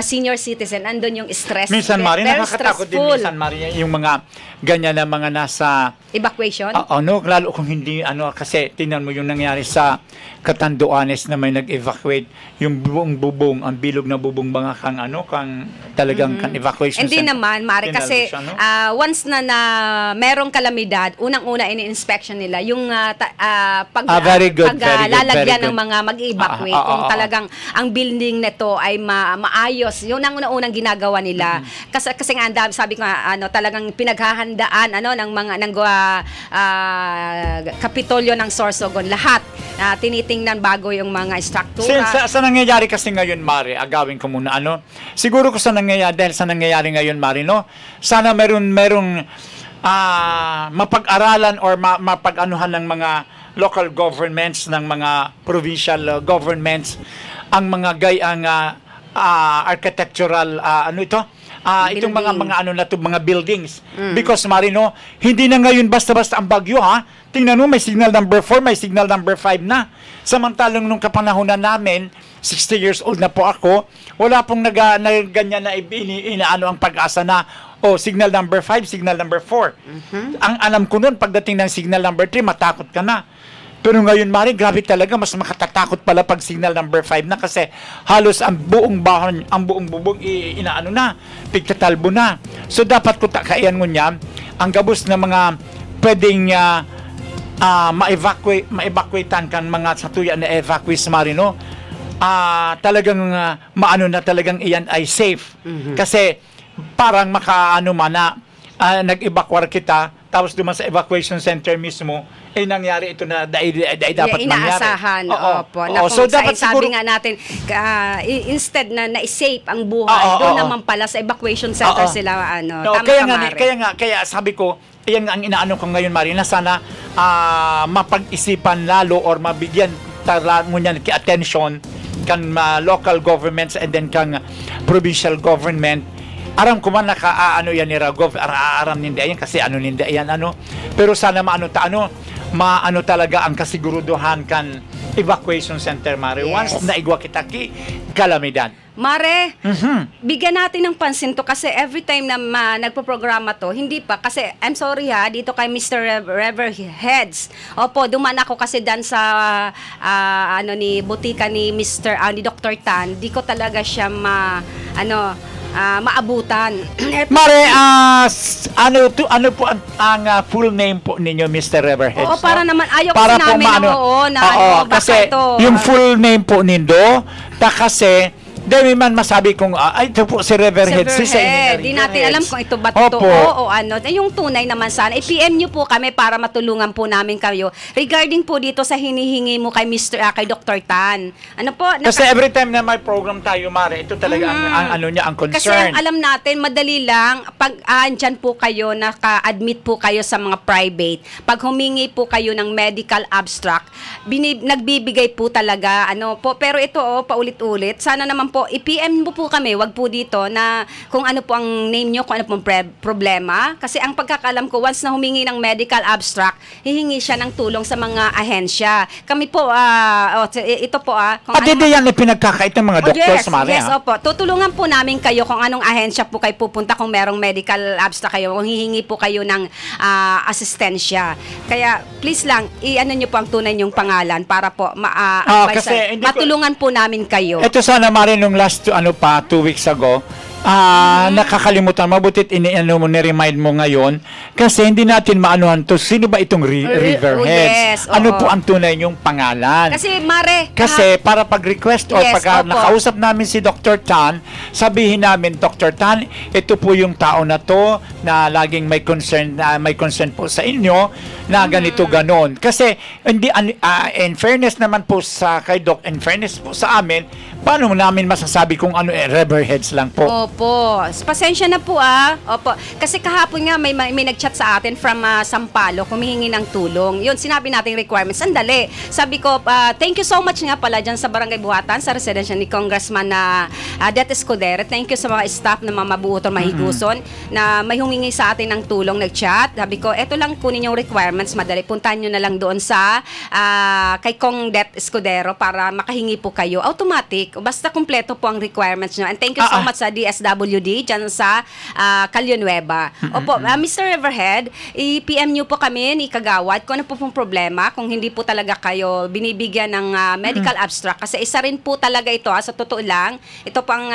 senior citizen, andun yung stress. Minsan, Mari, very nakakatakot din stressful. minsan, Mari, yung mga ganyan na mga nasa Evacuation? Lalo kung hindi, kasi tingnan mo yung nangyari sa Catanduanes na may nag-evacuate yung buong bubong, ang bilog na bubong mga kang talagang kan evacuation Hindi center. naman, Mari, kasi Siya, no? once na merong kalamidad, unang-una ini-inspection nila yung very good, lalagyan very ng mga mag-evacuate. Kung talagang ang building nito ay maayos, yun ang unang-unang ginagawa nila. Kasi nga, sabi ko nga, talagang pinaghahandaan ng mga Kapitolyo ng Sorsogon, lahat tinitingnan bago yung mga struktura. Sa nangyayari kasi ngayon, Mari, agawin ko muna, siguro ko sa nangyayari ngayon, Mari, no? Sana merong mapag-aralan or mapag-anuhan ng mga local governments, ng mga provincial governments, ang mga gayang architectural, itong mga buildings. Because, Marino, hindi na ngayon basta-basta ang bagyo, ha? Tingnan mo, may signal number 4, may signal number 5 na. Samantalang nung kapanahonan namin, 60 years old na po ako, wala pong ganyan na inaano ang pag-asa na, signal number 5, signal number 4. Ang alam ko noon, pagdating ng signal number 3, matakot ka na. Pero ngayon, Mari, grabe talaga, mas makatatakot pala pag signal number 5 na kasi halos ang buong bahan, ang buong bubong pigtatalbo na. So dapat ko takaian mo niya, ang gabos na mga pwedeng ma-evacuatean kan mga satuya na evacuees, Mari, no? Talagang talagang iyan ay safe. Kasi parang nag-evacuate kita, tapos duman sa evacuation center mismo, nangyari ito na dapat mangyari. Inaasahan. So dapat sabi nga natin, instead na na-safe ang buhay, doon naman pala sa evacuation center sila, tama ka, Mari. Kaya sabi ko, yan ang inaano ko ngayon, Mari, na sana mapag-isipan lalo or mabigyan mo niyan attention kan local governments and then kan provincial government. Aram ko man yan ni Ragov, aram nindi ayan kasi nindi ayan pero sana maano talaga ang kasiguruduhan kan evacuation center, Mare. Yes. Once naigwa kita kalamidad. Mare, bigyan natin ng pansin to kasi every time na nagpo-programa to, hindi pa kasi I'm sorry dito kay Mr. Rever Heads. Opo, duman ako kasi dan sa ni butika ni ni Dr. Tan. Di ko talaga siya maabutan. Mare, ano po ang full name po ninyo, Mr. Reverheads? Oo, para naman ayaw para kasi namin kasi yung full name po nindo, kasi dahil man masabi kong, ito po si Reverheads. Di natin alam kung ito ba totoo o ano. Yung tunay naman sana. I-PM nyo po kami para matulungan po namin kayo regarding po dito sa hinihingi mo kay kay Dr. Tan. Ano po? Kasi every time na may program tayo, Mare, ito talaga ang concern. Kasi ang alam natin, madali lang, pag andyan po kayo, naka-admit po kayo sa mga private, pag humingi po kayo ng medical abstract, nagbibigay po talaga, pero ito paulit-ulit, sana naman po, i-PM mo po kami, wag po dito na kung ano po ang name nyo, kung ano pong problema. Kasi ang pagkakalam ko, once na humingi ng medical abstract, hihingi siya ng tulong sa mga ahensya. Kami po, ito po hindi yan pinagkakait ng mga doctors, Mare. Yes, opo. Tutulungan po namin kayo kung anong ahensya po kayo pupunta kung merong medical abstract kayo, kung hihingi po kayo ng asistensya. Kaya, please lang, nyo po ang tunay nyong pangalan para po matulungan po namin kayo. Ito sana, Mare, nung last 2 weeks ago, nakakalimutan. Mabutit ni-remind mo ngayon kasi hindi natin maanuhan to. Sino ba itong Riverheads? Yes, Ano oo. po ang tunay niyong pangalan? Kasi, Mare, Kasi para pag-request or Yes, pag opo. nakausap namin si Dr. Tan, sabihin namin, Dr. Tan, ito po yung tao na to na laging may concern po sa inyo na ganito ganon. Kasi hindi in fairness naman po sa kay Doc, in fairness po sa amin, paano namin masasabi kung ano Riverheads lang po? Opo. Pasensya na po Opo. Kasi kahapon nga may nag-chat sa atin from Sampaloc, humihingi ng tulong. Yun, sinabi nating requirements. Sandali. Sabi ko, thank you so much nga pala dyan sa Barangay Buhatan, sa residensya ni Congressman na Det Escudero. Thank you sa mga staff na mga mabuoton, mahiguson, na may humingi sa atin ng tulong, nag-chat. Sabi ko, eto lang kunin yung requirements, madali. Puntahan nyo na lang doon sa kay Kong Det Escudero para makahingi po kayo. Automatic. Basta kumpleto po ang requirements nyo. And thank you so much sa DSWD dyan sa Calionueva. Opo, Mr. Riverhead, i-PM nyo po kami ni Kagawad kung ano po pong problema, kung hindi po talaga kayo binibigyan ng medical abstract. Kasi isa rin po talaga ito, sa totoo lang, ito pang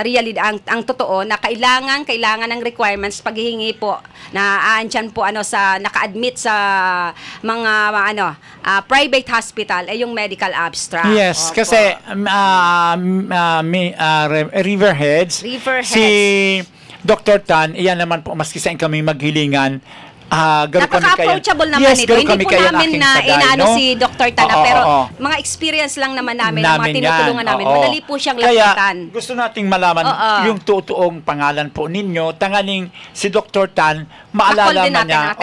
realidad, ang totoo, na kailangan ng requirements paghihingi po na aandyan po sa naka-admit sa mga private hospital ay yung medical abstract. Yes, Opo. kasi Riverheads, si Dr. Tan, iyan naman po, maski saan kami maghilingan, napaka-approachable naman ito. Hindi po namin na inaano si Dr. Tana, pero mga experience lang naman namin ang mga tinutulungan namin. Madali po siyang lapitan. Kaya gusto nating malaman yung totoong pangalan po ninyo. Tanganing si Dr. Tan, maalala man niya,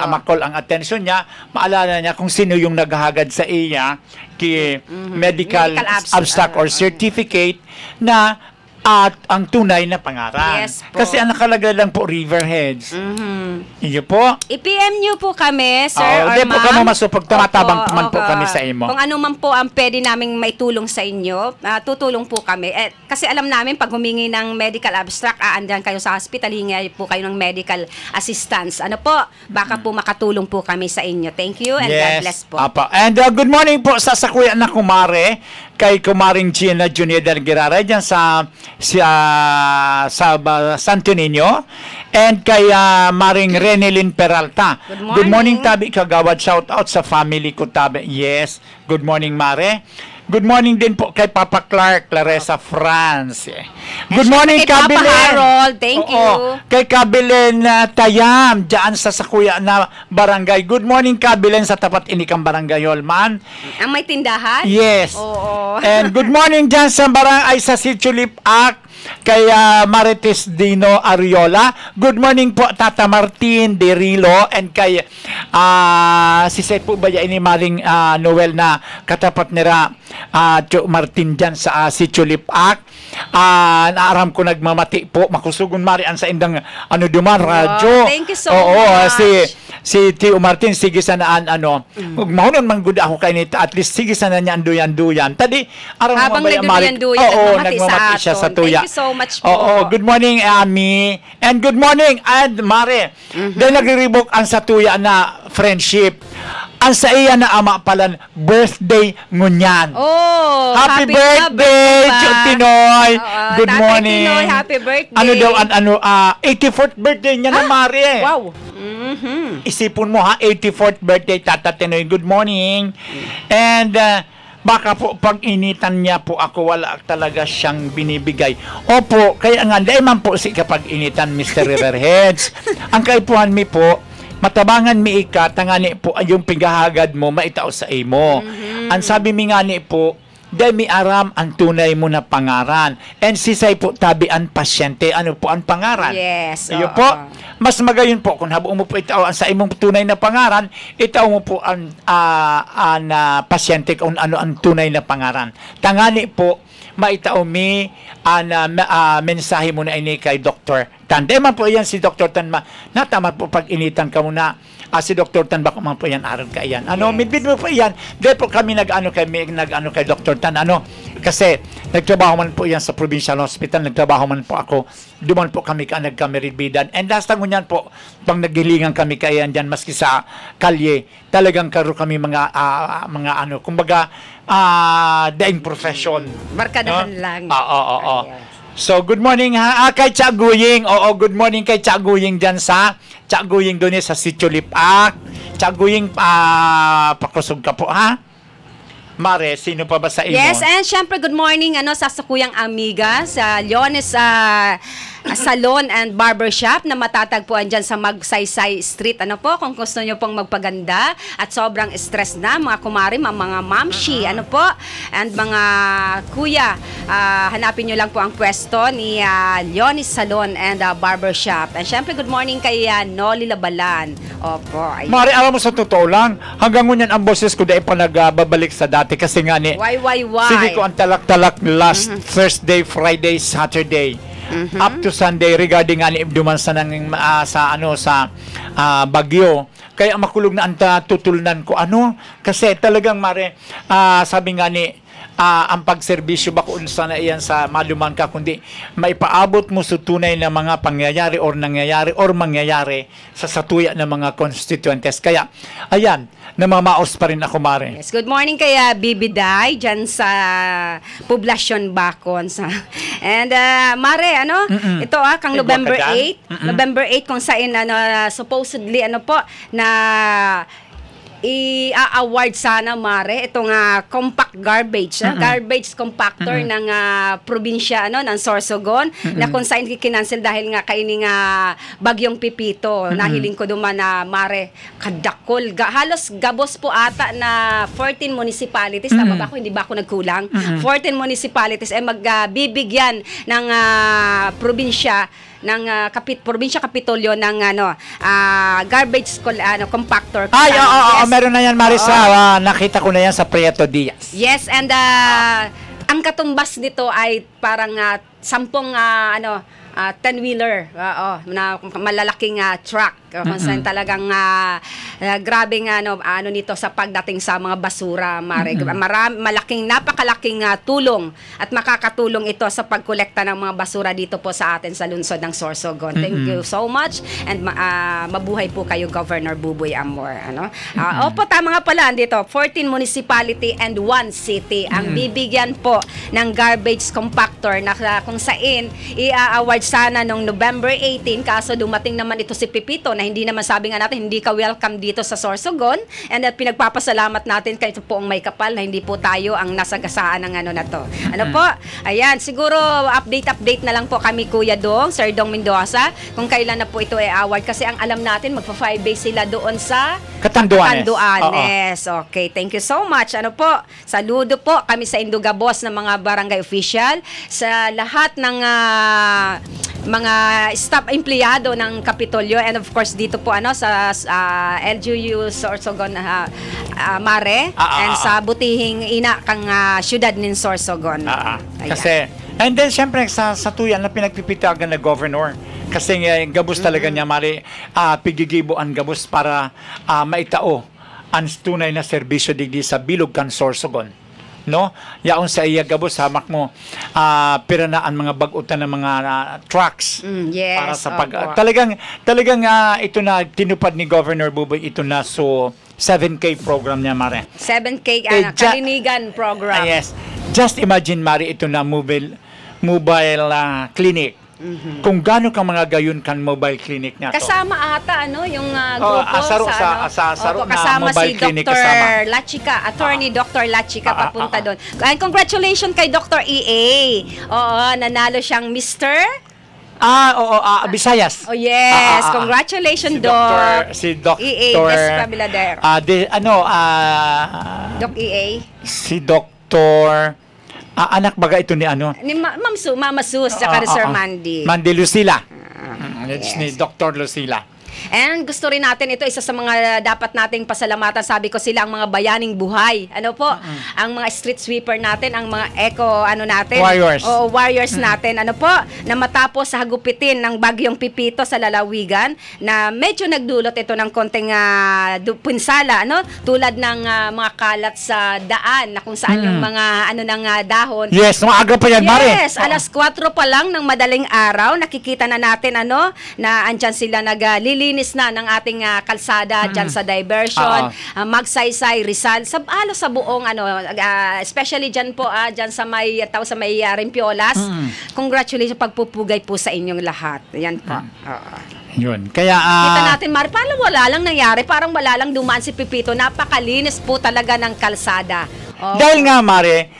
makol ang atensyon niya, maalala niya kung sino yung naghahagad sa iya medical abstract or certificate na at ang tunay na pangalan. Yes po. Kasi ang nakalagay lang po Riverheads. Iyo po. I-PM nyo po kami, sir or di po ma'am. kamo masupag tumatabang man po kami sa imo. Kung ano man po ang pwede naming maitulong sa inyo, tutulong po kami. Kasi alam namin, pag humingi ng medical abstract, aandiyan kayo sa hospital, hingi po kayo ng medical assistance. Ano po, baka po makatulong po kami sa inyo. Thank you and God bless po. Apa. And good morning po sa kuya na kumare, kay kumaring Gina Junior del Girara dyan sa Santo Niño, and kay Maring Renelyn Peralta. Good morning. Tabi Kagawad, shout out sa family ko tabi. Yes, good morning Mare. Good morning din po kay Papa Claresa France. Good morning, kay Papa Kabilen. Harold, thank you. Kay Kabilen Tayam, dyan sa Sakuya na barangay. Good morning, Kabilen, sa tapat inikang barangay Olman. Ang may tindahan? Yes. Oo. And good morning dyan sa barangay sa Situlip Ak, kay Marites Dino Ariola. Good morning po Tata Martin De Rilo, and kay si Seth po ba ini Maring Noel na katapat nila Martin dyan sa Situlipak. Naaram ko nagmamati po makusugon marian sa indang duman radyo. Thank you so much. Si Tio Martin, sige sanaan mahunon man gud ako kay nita, at least sige sana niya anduyan tadi aram habang mo ba nagmamati siya sa tuya. Thank you so much po. Good morning Ami, and good morning and Mare. Dahil nagre-revoke ang sa tuya na friendship. Ang sa iya na ama palan birthday ngunyan. Oh, happy birthday, Tinoy. Good morning. Tinoy, happy birthday. Ano daw 84th birthday niya na Mare. Wow. Isipon mo 84th birthday Tata Tinoy. Good morning. And baka po pag initan niya po ako, wala talaga siyang binibigay. Opo, kaya nga dahil man po si kapag initan Mr. Riverheads. Ang kaipuhan mi po, matabangan mi ika, tangani po yung pigahagad mo, maitao sa imo. Ang sabi mi nga ni po, dahil mi aram ang tunay mo na pangaran. And sisay po tabian pasyente, ano po ang pangaran? Yes. Iyo po, mas magayon po kung habo mo po itao sa imong tunay na pangaran, itao mo po ang pasyente kung ano ang tunay na pangaran. Tangani po, maitao mi mensahe mo na ini kay Dr. Tan. Dema po yan si Dr. Tan, natama po pag initan ka muna. Si Dr. Tan, baka man po yan, aral ka yan. Midbid mo po yan. Dahil po kami nag-ano kay Dr. Tan, kasi nagtrabaho man po yan sa Provincial Hospital, nagtrabaho man po ako, duman po kami nagkameridbidan. And last time yan po, pang naghilingan kami kaya dyan, maski sa kalye, talagang karo kami mga kumbaga, daing profession. Barkadahan lang. So, good morning kay Tiaguying. Oo, good morning kay Tiaguying dyan sa Tiaguying doon sa Sitio Lipak. Tiaguying, pakusog ka po, ha? Mare, sino pa ba sa inyo? Yes, and syempre good morning sa Sukuyang Amiga, sa Leones Salon and Barbershop na matatagpuan dyan sa Magsaysay Street. Ano po, kung gusto nyo pong magpaganda at sobrang stress na, mga kumari, mga mamshi, ano po, and mga kuya, hanapin nyo lang po ang pwesto ni Leones Salon and Barbershop. And syempre good morning kay Noli Labalan. Opo. Ayun. Mare, alam mo sa totoo lang, hanggang ngunyan ang boses ko dahil pa nagbabalik sa dati kasi nga ni, Why? sige ko ang talak-talak last Thursday, Friday, Saturday. Up to Sunday regarding ani dumansa ng sa Bagyo. Kaya makulog na ang tutulnan ko kasi talagang Mare sabi nga ni ang pagserbisyo ba kung sana iyan sa maluman ka kundi maipaabot mo sa tunay na mga pangyayari or nangyayari or mangyayari sa satuya ng mga constituentes. Kaya ayan, namamaos pa rin ako, Mare. Yes, good morning kay Bibiday dyan sa Poblacion Bacon. And Mare, ito kang November 8, November 8 kung saan supposedly na i-award sana, Mare, itong compact garbage, garbage compactor ng probinsya ng Sorsogon, na kung saan kikinansel dahil nga kaining bagyong Pipito. Nahiling ko duman na Mare, kadakol. Halos gabos po ata na 14 municipalities, tama ba ako? Hindi ba ako nagkulang? 14 municipalities magbibigyan ng probinsya ng probinsya Kapitolyo ng garbage compactor. Ay, meron na yan, Marisa. Nakita ko na yan sa Prieto Diaz. Yes, and ang katumbas nito ay parang 10 10-wheeler, na malalaking truck, kung saan talagang grabeng nito sa pagdating sa mga basura, Mare. Napakalaking tulong at makakatulong ito sa pagkolekta ng mga basura dito po sa atin sa lungsod ng Sorsogon. Thank you so much and mabuhay po kayo, Governor Buboy Amor. Opo, tama nga pala, dito 14 municipality and 1 city ang bibigyan po ng garbage compactor na kung saan i-award sana nung November 18, kaso dumating naman ito si Pipito na hindi naman, sabi nga natin, hindi ka welcome dito sa Sorsogon, and pinagpapasalamat natin kay ito po ang may kapal na hindi po tayo ang nasagasaan ng na to. Po? Ayan, siguro update na lang po kami, Kuya Dong, Sir Dong Mendoza, kung kailan na po ito award kasi ang alam natin magpa 5 days sila doon sa Catanduanes. Okay, thank you so much. Saludo po kami sa Indugabos ng mga barangay official, sa lahat ng mga staff empleyado ng Kapitolyo, and of course dito po sa LGU Sorsogon, Mare, and sa butihing ina kang syudad ng Sorsogon. Kasi and then syempre sa tuyan na pinagpipitagan na governor kasi gabos talaga niya, Mare, pigigibo ang gabos para maitao ang tunay na serbisyo digdi sa bilog kan Sorsogon. Yaon sa iya gabos hamak mo piranaan mga bagutan ng mga trucks yes, para sa talagang ito na tinupad ni Governor Buboy, ito na 7K program niya, Mare. 7K kalinigan program. Yes. Just imagine, Mare, ito na mobile clinic. Kung gaano ka mga gayon kan mobile clinic niya to. Kasama ata yung grupo kasama si Dr. Lachika, attorney Dr. Lachika papunta doon. And congratulations kay Dr. EA. Nanalo siyang Mr. Visayas. Oh yes, congratulations, Doc. Si Dr. EA Despabilader. Doc EA. Si Dr. anak baga ito ni ni Mama Sus saka Sir Mandy. Mandy Lucila. Yes. Ni Dr. Lucila. And gusto rin natin, ito isa sa mga dapat nating pasalamatan, sabi ko, sila ang mga bayaning buhay. Ang mga street sweeper natin, ang mga warriors. Warriors natin. Na matapos sa hagupitin ng bagyong Pipito sa lalawigan, na medyo nagdulot ito ng konting pinsala, tulad ng mga kalat sa daan, na kung saan yung mga ng dahon. Yes, maaga pa yan, Mare. Yes, alas 4 pa lang ng madaling araw, nakikita na natin na andyan sila naglilinis paglilinis na ng ating kalsada dyan sa diversion, Magsaysay, Rizal, sa buong especially dyan po dyan sa may Rimpiolas. Congratulations, pagpupugay po sa inyong lahat. Yan po. Yun. Kaya kita natin, Mari, parang wala lang nangyari, parang wala lang dumaan si Pipito. Napakalinis po talaga ng kalsada. Dahil nga, Mare,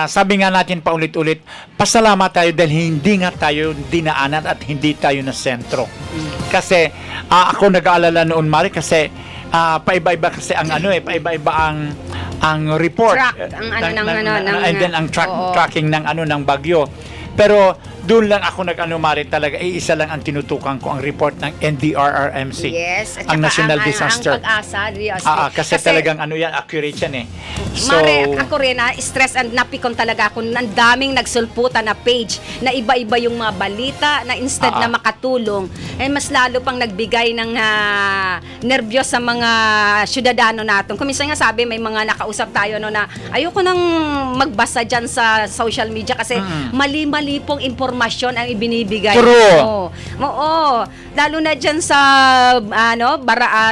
sabi nga natin paulit-ulit, pasalamat tayo dahil hindi nga tayo dinaanan at hindi tayo na sentro. Kasi ako nag-aalala noon, Mare, kasi paiba-iba kasi ang paiba-iba ang report. And then ang tracking ng bagyo. Pero doon lang ako Mare, talaga isa lang ang tinutukan ko, ang report ng NDRRMC. Yes, at ang National Disaster. Ang Pag-asa, kasi talagang accurate yan So, Mare, ako rin stress and napikon talaga ako. Ang daming nagsulputan na page na iba-iba yung mga balita na instead na makatulong, mas lalo pang nagbigay ng nervyos sa mga syudadano natin. Kung minsan nga sabi, may mga nakausap tayo na ayoko nang magbasa dyan sa social media kasi mali-mali pong informasyon ang ibinibigay. True. Oo. Lalo na dyan sa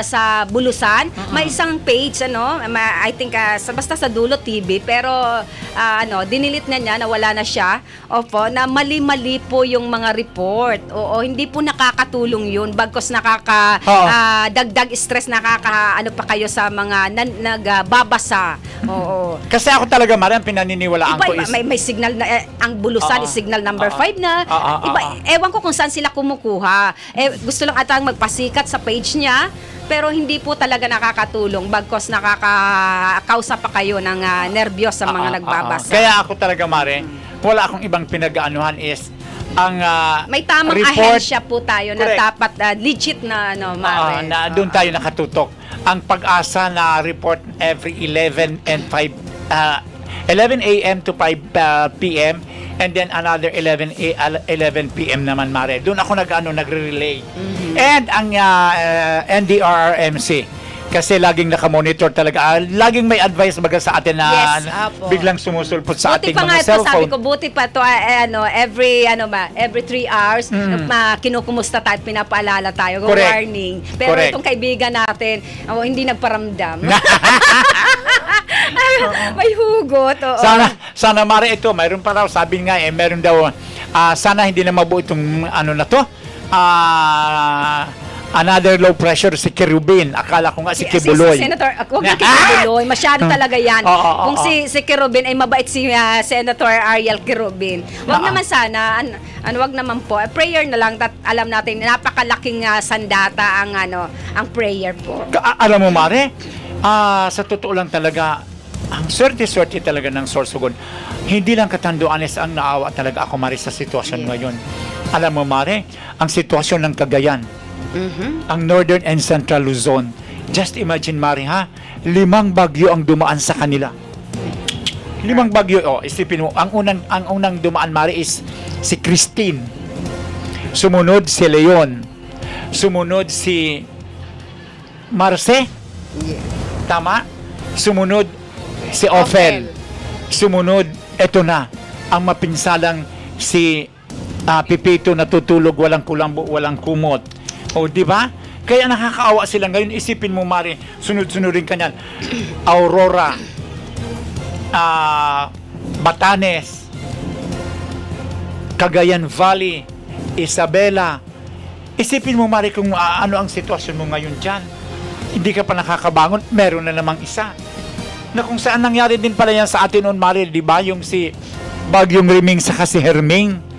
sa Bulusan, may isang page I think basta sa Dulo TV, pero dinilit na niya, nawala na siya. Opo, na mali-mali po yung mga report. Oo, hindi po nakakatulong yun. Bagkos dagdag stress, pa kayo sa mga nagbabasa. Oo. Kasi ako talaga, Mare, ang pinaniniwalaan ko is may signal na ang Bulusan is signal number 5 na. Ewan ko kung saan sila kumukuha. Gusto lang atang magpasikat sa page niya, pero hindi po talaga nakakatulong. Bagkos nakakausa pa kayo ng nervyos sa mga nagbabasa. Kaya ako talaga, Mare, wala akong ibang pinag-aanuhan is ang may tamang report, ahensya po tayo na dapat legit na Mare. Na doon tayo nakatutok. Ang Pag-asa na report every 11 a.m. to 5 p.m. and then another 11 p.m. naman, Mare. Doon ako nagre-relay. And ang NDRRMC, kasi laging nakamonitor talaga. Laging may advice sa atin na biglang sumusulpot sa ating mga cellphone. Sabi ko, buti pa to every 3 hours, kinukumusta tayo at pinapaalala tayo. Warning. Pero itong kaibigan natin, hindi nagparamdam. May hugot. Sana, Mare, ito, mayroon pa raw, sabi nga meron daw, sana hindi na mabuo itong another low pressure si Kerubin. Akala ko nga si Kibuloy. Senator, huwag na Kibuloy. Masyado talaga yan. Kung si Kerubin ay mabait si Senator Ariel Kerubin. Huwag naman sana. Huwag naman po. Prayer na lang. Alam natin, napakalaking sandata ang prayer po. Alam mo, Mare, sa totoo lang talaga, ang swerte-swerte talaga ng Sorsogon. Hindi lang Catanduanes ang naawa talaga ako, Mare, sa sitwasyon ngayon. Alam mo, Mare, ang sitwasyon ng Cagayan, ang Northern and Central Luzon. Just imagine, Mari, 5 bagyo ang dumaan sa kanila. 5 bagyo. Isipin mo, ang unang dumaan, Mari, is si Christine. Sumunod si Leon. Sumunod si Marce. Tama? Sumunod si Ophel. Sumunod, eto na, ang mapinsalang si Pipito, natutulog, walang kulambo, walang kumot. Di ba? Kaya nakakaawa sila ngayon. Isipin mo, Mari, sunod-sunodin ka niyan. Aurora, Batanes, Cagayan Valley, Isabela. Isipin mo, Mari, kung ano ang sitwasyon mo ngayon dyan. Hindi ka pa nakakabangon, meron na namang isa. Na kung saan nangyari din pala yan sa atin noon, Mari, di ba? Yung si Bagyong Riming sa si Herming.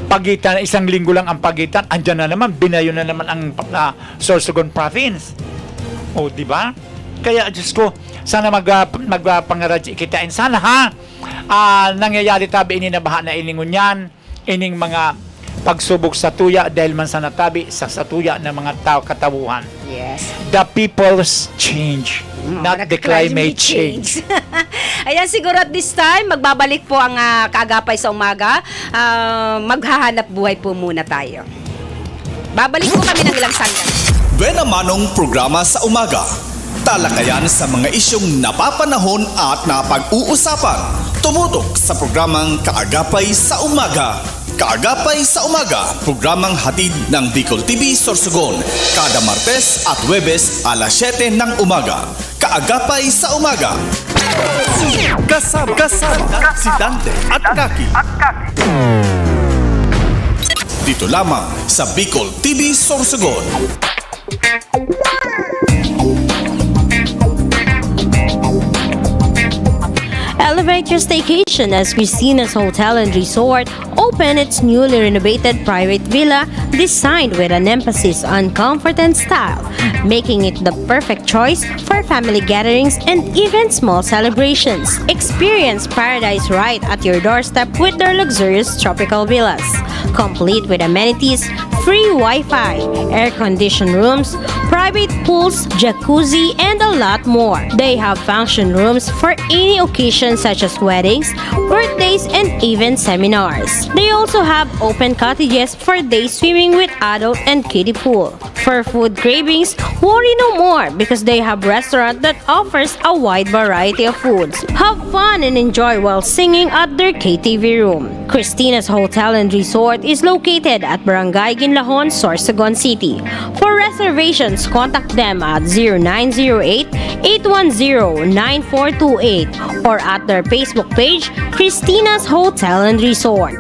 Pagitan, 1 linggo lang ang pagitan, andyan na naman, binayo na naman ang Sorsogon Province. Di ba? Kaya, Diyos ko, sana magpangaradya ikitain. Sana, nangyayari tabi ininabaha na iningon yan, ining mga pagsubok sa tuya dahil man sa natabi sa tuya ng mga tao katawuhan. Yes. The people's change, not the climate change. Ayan, siguro at this time, magbabalik po ang Kaagapay sa Umaga. Maghahanap buhay po muna tayo. Babalik po kami ng ilang sandali. Buena Manong programa sa umaga. Talakayan sa mga isyong napapanahon at napag-uusapan. Tumutok sa programang Kaagapay sa Umaga. Kaagapay sa Umaga, programang hatid ng Bicol TV Sorsogon, kada Martes at Huwebes alas 7 ng umaga. Kaagapay sa Umaga. Kasama si Dante at Kaki. Dito lamang sa Bicol TV Sorsogon. Elevate your staycation as Christina's Hotel and Resort opened its newly renovated private villa designed with an emphasis on comfort and style, making it the perfect choice for family gatherings and even small celebrations. Experience paradise right at your doorstep with their luxurious tropical villas, complete with amenities, free Wi-Fi, air-conditioned rooms, private pools, jacuzzi, and a lot more. They have function rooms for any occasion such as weddings, birthdays, and even seminars. They also have open cottages for day swimming with adult and kiddie pool. For food cravings, worry no more because they have restaurant that offers a wide variety of foods. Have fun and enjoy while singing at their KTV room. Christina's Hotel and Resort is located at Barangay Ginlahon, Sorsogon City. For reservations, contact them at 0908-810-9428 or at their Facebook page, Christina's Hotel and Resort.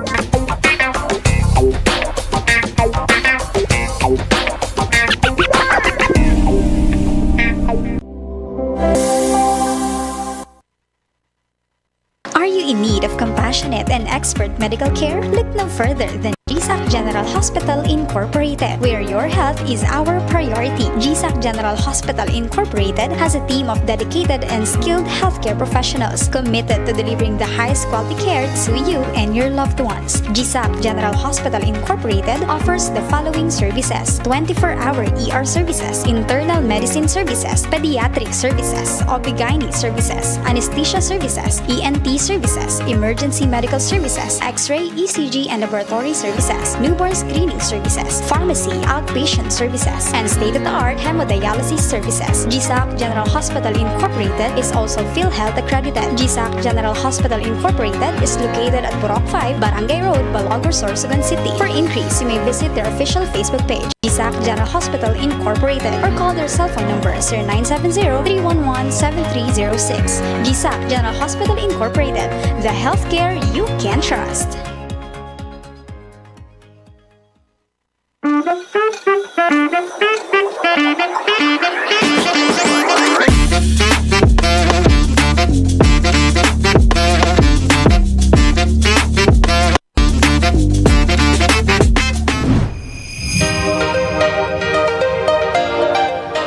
Are you in need of compassionate and expert medical care? Look no further than GSAC General Hospital Incorporated, where your health is our priority. GSAC General Hospital Incorporated has a team of dedicated and skilled healthcare professionals committed to delivering the highest quality care to you and your loved ones. GSAC General Hospital Incorporated offers the following services: 24-hour ER services, internal medicine services, pediatric services, OB/GYN services, anesthesia services, ENT services, emergency medical services, X-ray, ECG, and laboratory services, newborn screening services, pharmacy, outpatient services, and state-of-the-art hemodialysis services. GSAC General Hospital Incorporated is also PhilHealth accredited. GSAC General Hospital Incorporated is located at Borok 5, Barangay Road, Balagor, Sorsogon City. For inquiries, you may visit their official Facebook page, GSAC General Hospital Incorporated, or call their cell phone number 0970-311-7306. GSAC General Hospital Incorporated, the healthcare you can trust.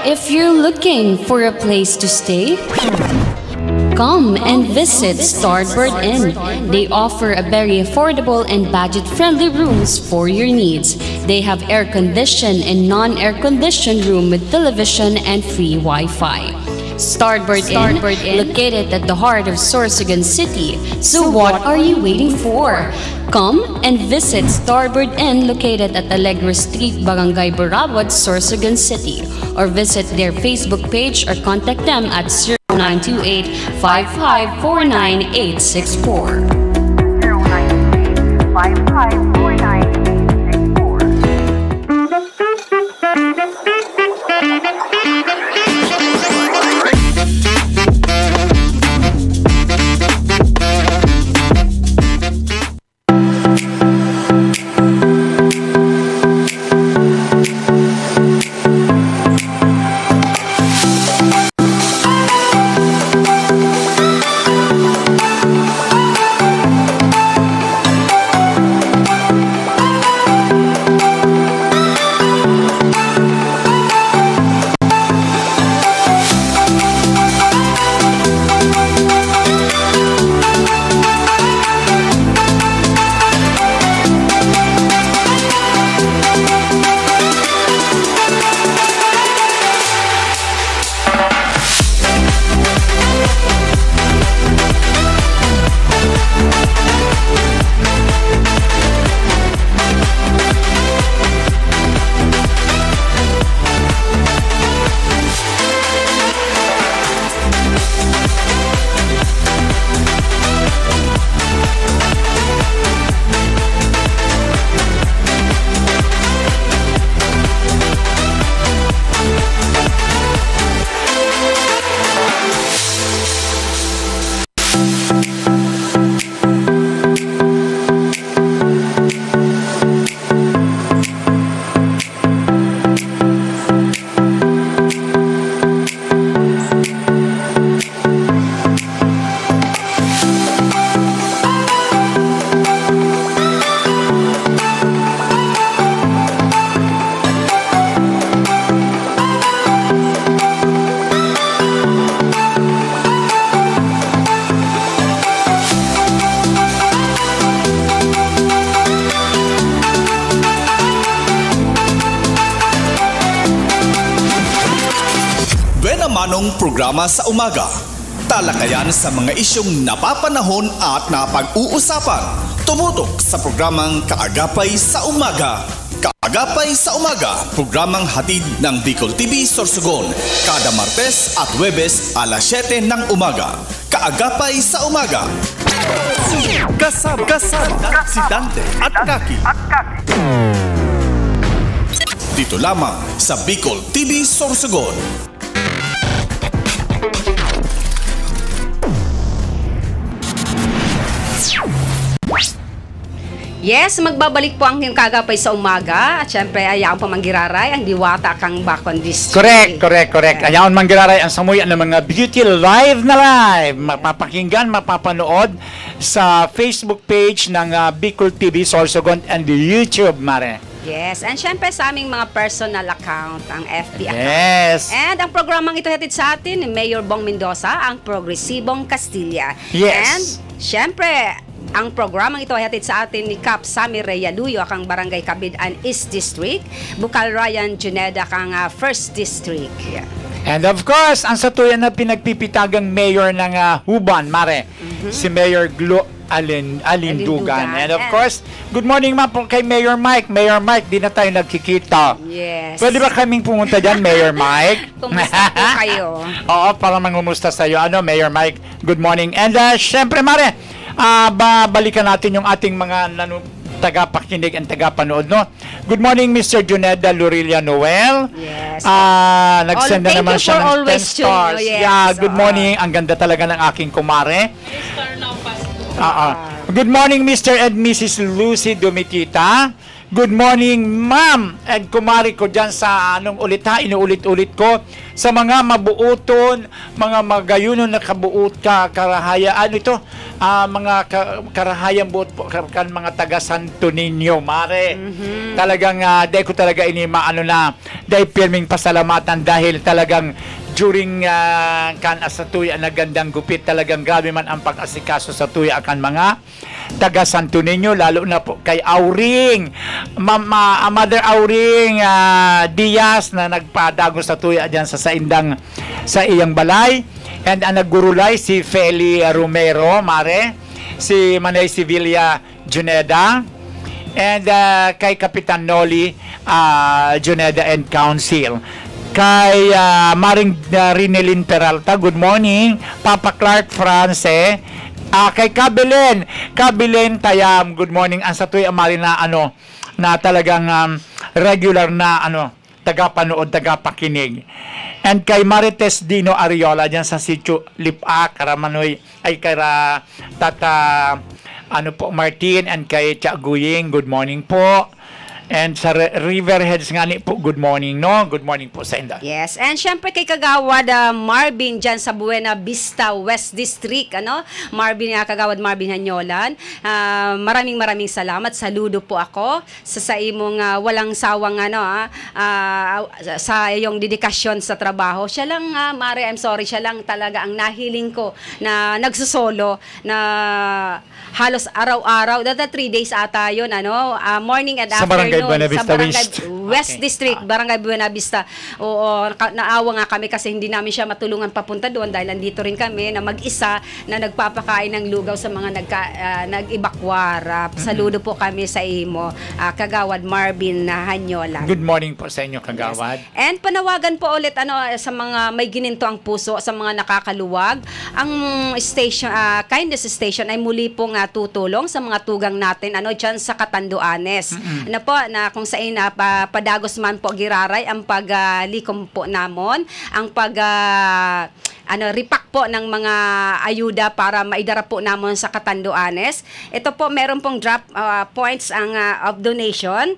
If you're looking for a place to stay, come and visit Starbird Inn. They offer a very affordable and budget-friendly rooms for your needs. They have air-conditioned and non-air-conditioned room with television and free Wi-Fi. Starbird Inn, located at the heart of Sorsogon City. So what are you waiting for? Come and visit Starbird Inn located at Alegre Street, Barangay Borabot, Sorsogon City, or visit their Facebook page or contact them at 0928-5549864. 0928-5549864. Manong programa sa umaga. Talakayan sa mga isyong napapanahon at napag-uusapan. Tumutok sa programang Kaagapay sa Umaga. Kaagapay sa Umaga, programang hatid ng Bicol TV Sorsogon. Kada Martes at Huwebes alas 7 ng umaga. Kaagapay sa Umaga. Kasama si Dante at Kaki. Dito lamang sa Bicol TV Sorsogon. Yes, magbabalik po ang Kaagapay sa Umaga. At syempre, ayaw pa manggiraray ang diwata kang Bacon District. Correct. Ayaw manggiraray ang samuyan ng mga beauty live na live. Mapapakinggan, mapapanood sa Facebook page ng Bicol TV Sorsogon and YouTube, Mare. Yes, and syempre sa aming mga personal account, ang FB account. Yes. And ang programang ito hatid sa atin ni Mayor Bong Mendoza, ang Progresibong Castilla. Yes. And syempre, ang programang ito ay hatid sa atin ni Cap Sammy Reyaluyo, kang Barangay Cabidan East District, Bukal Ryan Juneda, kang 1st District. Yeah. And of course, ang satuyan na pinagpipitagang mayor ng Huban, Mare, si Mayor Alindugan. And of course, good morning ma'am po kay Mayor Mike. Mayor Mike, di na tayo nagkikita. Yes. Pwede ba kaming pumunta dyan, Mayor Mike? Kumusta po kayo? Oo, para mangumusta sa'yo. Mayor Mike, good morning. And syempre, Mare, babalikan natin yung ating mga tagapakinig and tagapanood, no? Good morning, Mr. Juneda Lorilla Noel. Yes. Nagsend na naman siya ng 10 stars. Yes. Yeah, good morning. Ang ganda talaga ng aking kumare. Good morning, Mr. and Mrs. Lucy Domitita. Good morning, ma'am and kumari ko dyan sa inuulit-ulit ko sa mga mabuuton, mga magayunon na kabuot karahayaan mga karahayang buot po mga taga Santo Niño, Mare. Talagang dahil ko talaga dahil pirming pasalamatan dahil talagang during sa tuya na gandang gupit, talagang grabe man ang pag-asikaso sa tuya akan mga taga Santo Niño, lalo na po kay Auring, Mother Auring Diaz na nagpadago sa tuya dyan sa iyang balay, and ang naggurulay si Feli Romero, Mare, si Manay Sevilla Juneda, and kay Kapitan Noli Juneda and Council. Kay Maring Rinelin Peralta, good morning. Papa Clark France, kay Kabilin Tayam, good morning. Ang satoy amari na na talagang regular na tagapanood, tagapakinig. And kay Marites Dino Ariola dyan sa Sitio Lipa, Karamanoy, ay kara Tata Martin, and kay Tiaguying, good morning po. And sa Riverheads nga po, good morning, no? Good morning po sa inyo. Yes, and syempre kay Kagawad Marvin dyan sa Buena Vista West District, Kagawad Marvin Hanyolan. Maraming salamat. Saludo po ako sa imong walang sawang sa iyong dedikasyon sa trabaho. Siya lang, Mare, I'm sorry, siya lang talaga ang nahiling ko na nagsusolo na halos araw-araw. Data 3 days ata yun, morning and afternoon. Buena Vista sa Barangay West Okay. District, Barangay Buena Vista. Oo, naawa nga kami kasi hindi namin siya matulungan papunta doon dahil nandito rin kami na mag-isa na nagpapakain ng lugaw sa mga nag-ibakwar. Saludo po kami sa imo, Kagawad Marvin Hanyolan. Good morning po sa inyo, Kagawad. Yes. And panawagan po ulit sa mga may gininto ang puso, sa mga nakakaluwag. Ang station, Kindness Station ay muli pong tutulong sa mga tugang natin dyan sa Catanduanes. Na kung saan padagos man po giraray ang paglikom po namon, ang repack po ng mga ayuda para maidara po naman sa Catanduanes. Ito po, meron pong drop points of donation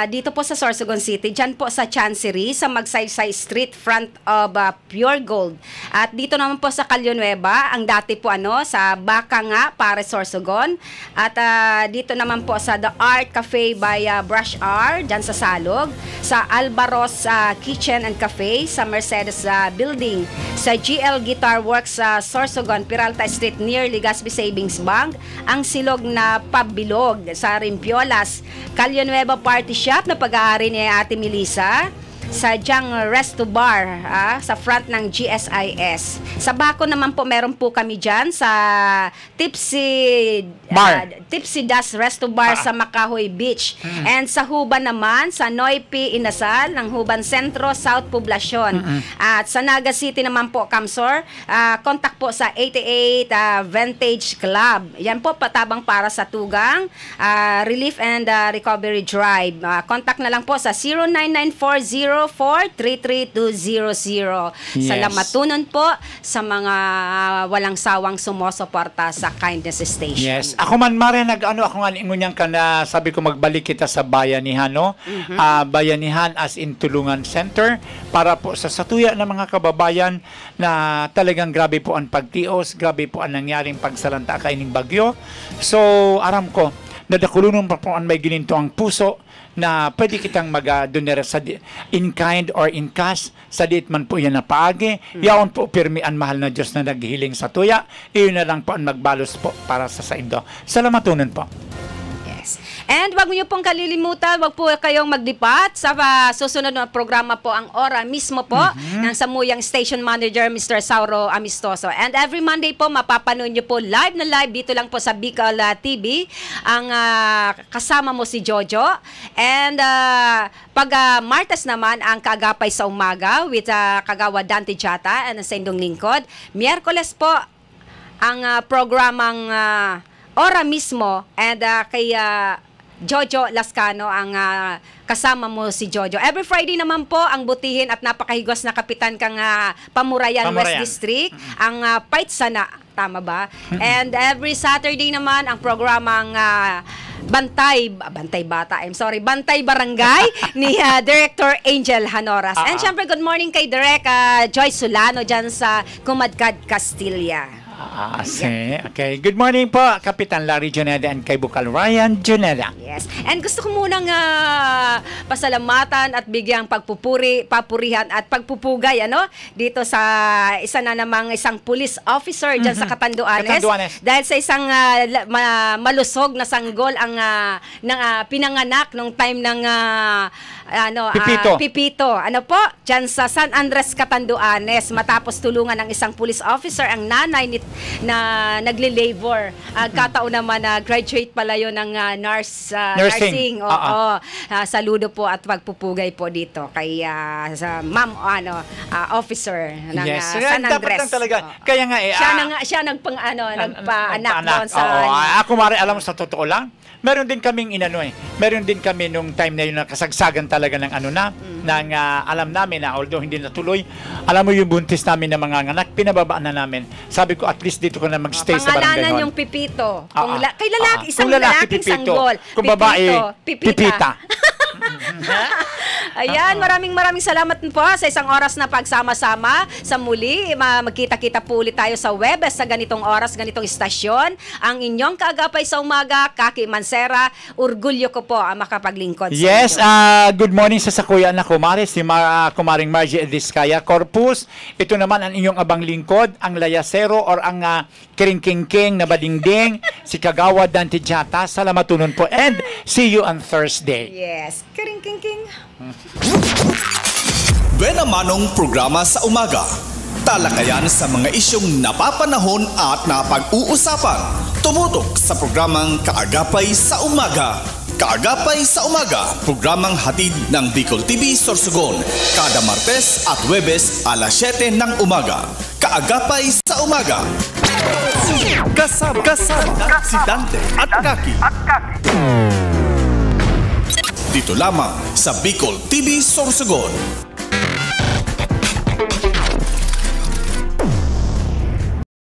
dito po sa Sorsogon City, dyan po sa Chancery, sa Magsaysay Street, front of Pure Gold. At dito naman po sa Calyonueva, ang dati po sa Baka nga, para Sorsogon. At dito naman po sa The Art Cafe by Brush R, dyan sa Salog. Sa Albaros Kitchen and Cafe, sa Mercedes Building. Sa GL Guitar Works sa Sorsogon, Peralta Street near Legazpi Savings Bank. Ang Silog na Pabilog sa Rimpiolas. Calyonueva Party Shop na pag-aari ni Ate Melissa. Sa Jang Resto Bar, sa front ng GSIS. Sa Bako naman po, meron po kami dyan sa Tipsy Das Resto Bar sa Makahoy Beach. And sa Huban naman, sa Noipi Inasal ng Huban Centro, South Poblacion. At sa Naga City naman po, Kamsor, contact po sa 88 Vintage Club. Yan po, patabang para sa Tugang, Relief and Recovery Drive. Contact na lang po sa 0994 0433200. Yes. Salamatunon po sa mga walang sawang sumusuporta sa Kindness Station. Yes. Ako man, Mare, ako nga ingunyan ka na sabi ko magbalik kita sa Bayanihan, no? Bayanihan as in Tulungan Center para po sa satuya ng mga kababayan na talagang grabe po ang pagtios, grabe po ang nangyaring pagsalanta kaining bagyo. So, aram ko, nadakulunong pa po ang may gininto ang puso na pwede kitang mag-donera sa in kind or in cash sa diit man po yan na paagi. Yaon po pirmi ang mahal na Diyos na naghihiling sa tuya. Iyon na lang po ang magbalos po para sa saindo. Salamatunan po. And wag niyo pong kalilimutan, wag po kayong maglipat sa susunod na programa po ang Ora mismo po ng Samuyang Station Manager Mr. Sauro Amistoso. And every Monday po mapapanood niyo po live na live dito lang po sa Bicol TV ang kasama mo si Jojo. And pag Martes naman ang Kaagapay sa Umaga with Kagawa Dante Jata and sa Indong Lingkod. Miyerkules po ang programang Ora mismo and kay Jojo Lascano ang kasama mo si Jojo. Every Friday naman po ang butihin at napakahigos na kapitan kang Pamurayan West District, ang Fight Sana, tama ba? And every Saturday naman ang programang Bantay Barangay ni Director Angel Hanoras. And syempre good morning kay Direk Joyce Solano dyan sa Kumadkad, Castilla. Okay. Good morning po, Kapitan Larry Juneda and kay Bukal Ryan Juneda. Yes. And gusto ko munang pasalamatan at bigyang papurihan at pagpupugay dito sa isa na namang isang police officer dyan sa Catanduanes. Dahil sa isang malusog na sanggol ang pinanganak nung time ng Pipito. Dyan sa San Andres, Catanduanes, matapos tulungan ng isang police officer ang nanay na nagle-labor. Kataon naman na graduate pala yun ng nursing. Saludo po at pagpupugay po dito kay sa ma'am officer ng San Andres. Kaya nga siya nagpaanak doon sa ako mare alam mo sa totoo lang. Meron din kaming meron din kami nung time na yun na kasagsagan talaga ng ng alam namin na although hindi natuloy, alam mo yung buntis namin ng mga anak, pinababaan na namin. Sabi ko at least dito ko na magstay sa barangay. Pangalanan yung Pipito. Kay lalaki, isang lalaking sanggol. Kung babae, Pipita. Ayan, maraming salamat po sa isang oras na pagsama-sama sa muli. Magkita-kita po ulit tayo sa Webes sa ganitong oras, ganitong istasyon. Ang inyong Kaagapay sa Umaga, Kaki Mansera, orgulyo ko po ang makapaglingkod sa Yes, good morning sa sakuya na kumare, si Kumaring Margie Ediscaya Corpus. Ito naman ang inyong abang lingkod, ang layasero or ang kiring-king-king na badingding, si Kagawa Dante Jata. Salamatunon po and see you on Thursday. Yes, kiring-king-king. Buena manong programa sa umaga. Talakayan sa mga isyong napapanahon at napag-uusapan. Tumutok sa programang Kaagapay sa Umaga. Kaagapay sa Umaga, programang hatid ng Bicol TV Sorsogon. Kada Martes at Huwebes alas 7 ng umaga. Kaagapay sa Umaga. Kasama si Dante at Kaki. Dito lamang sa Bicol TV Sorsogon.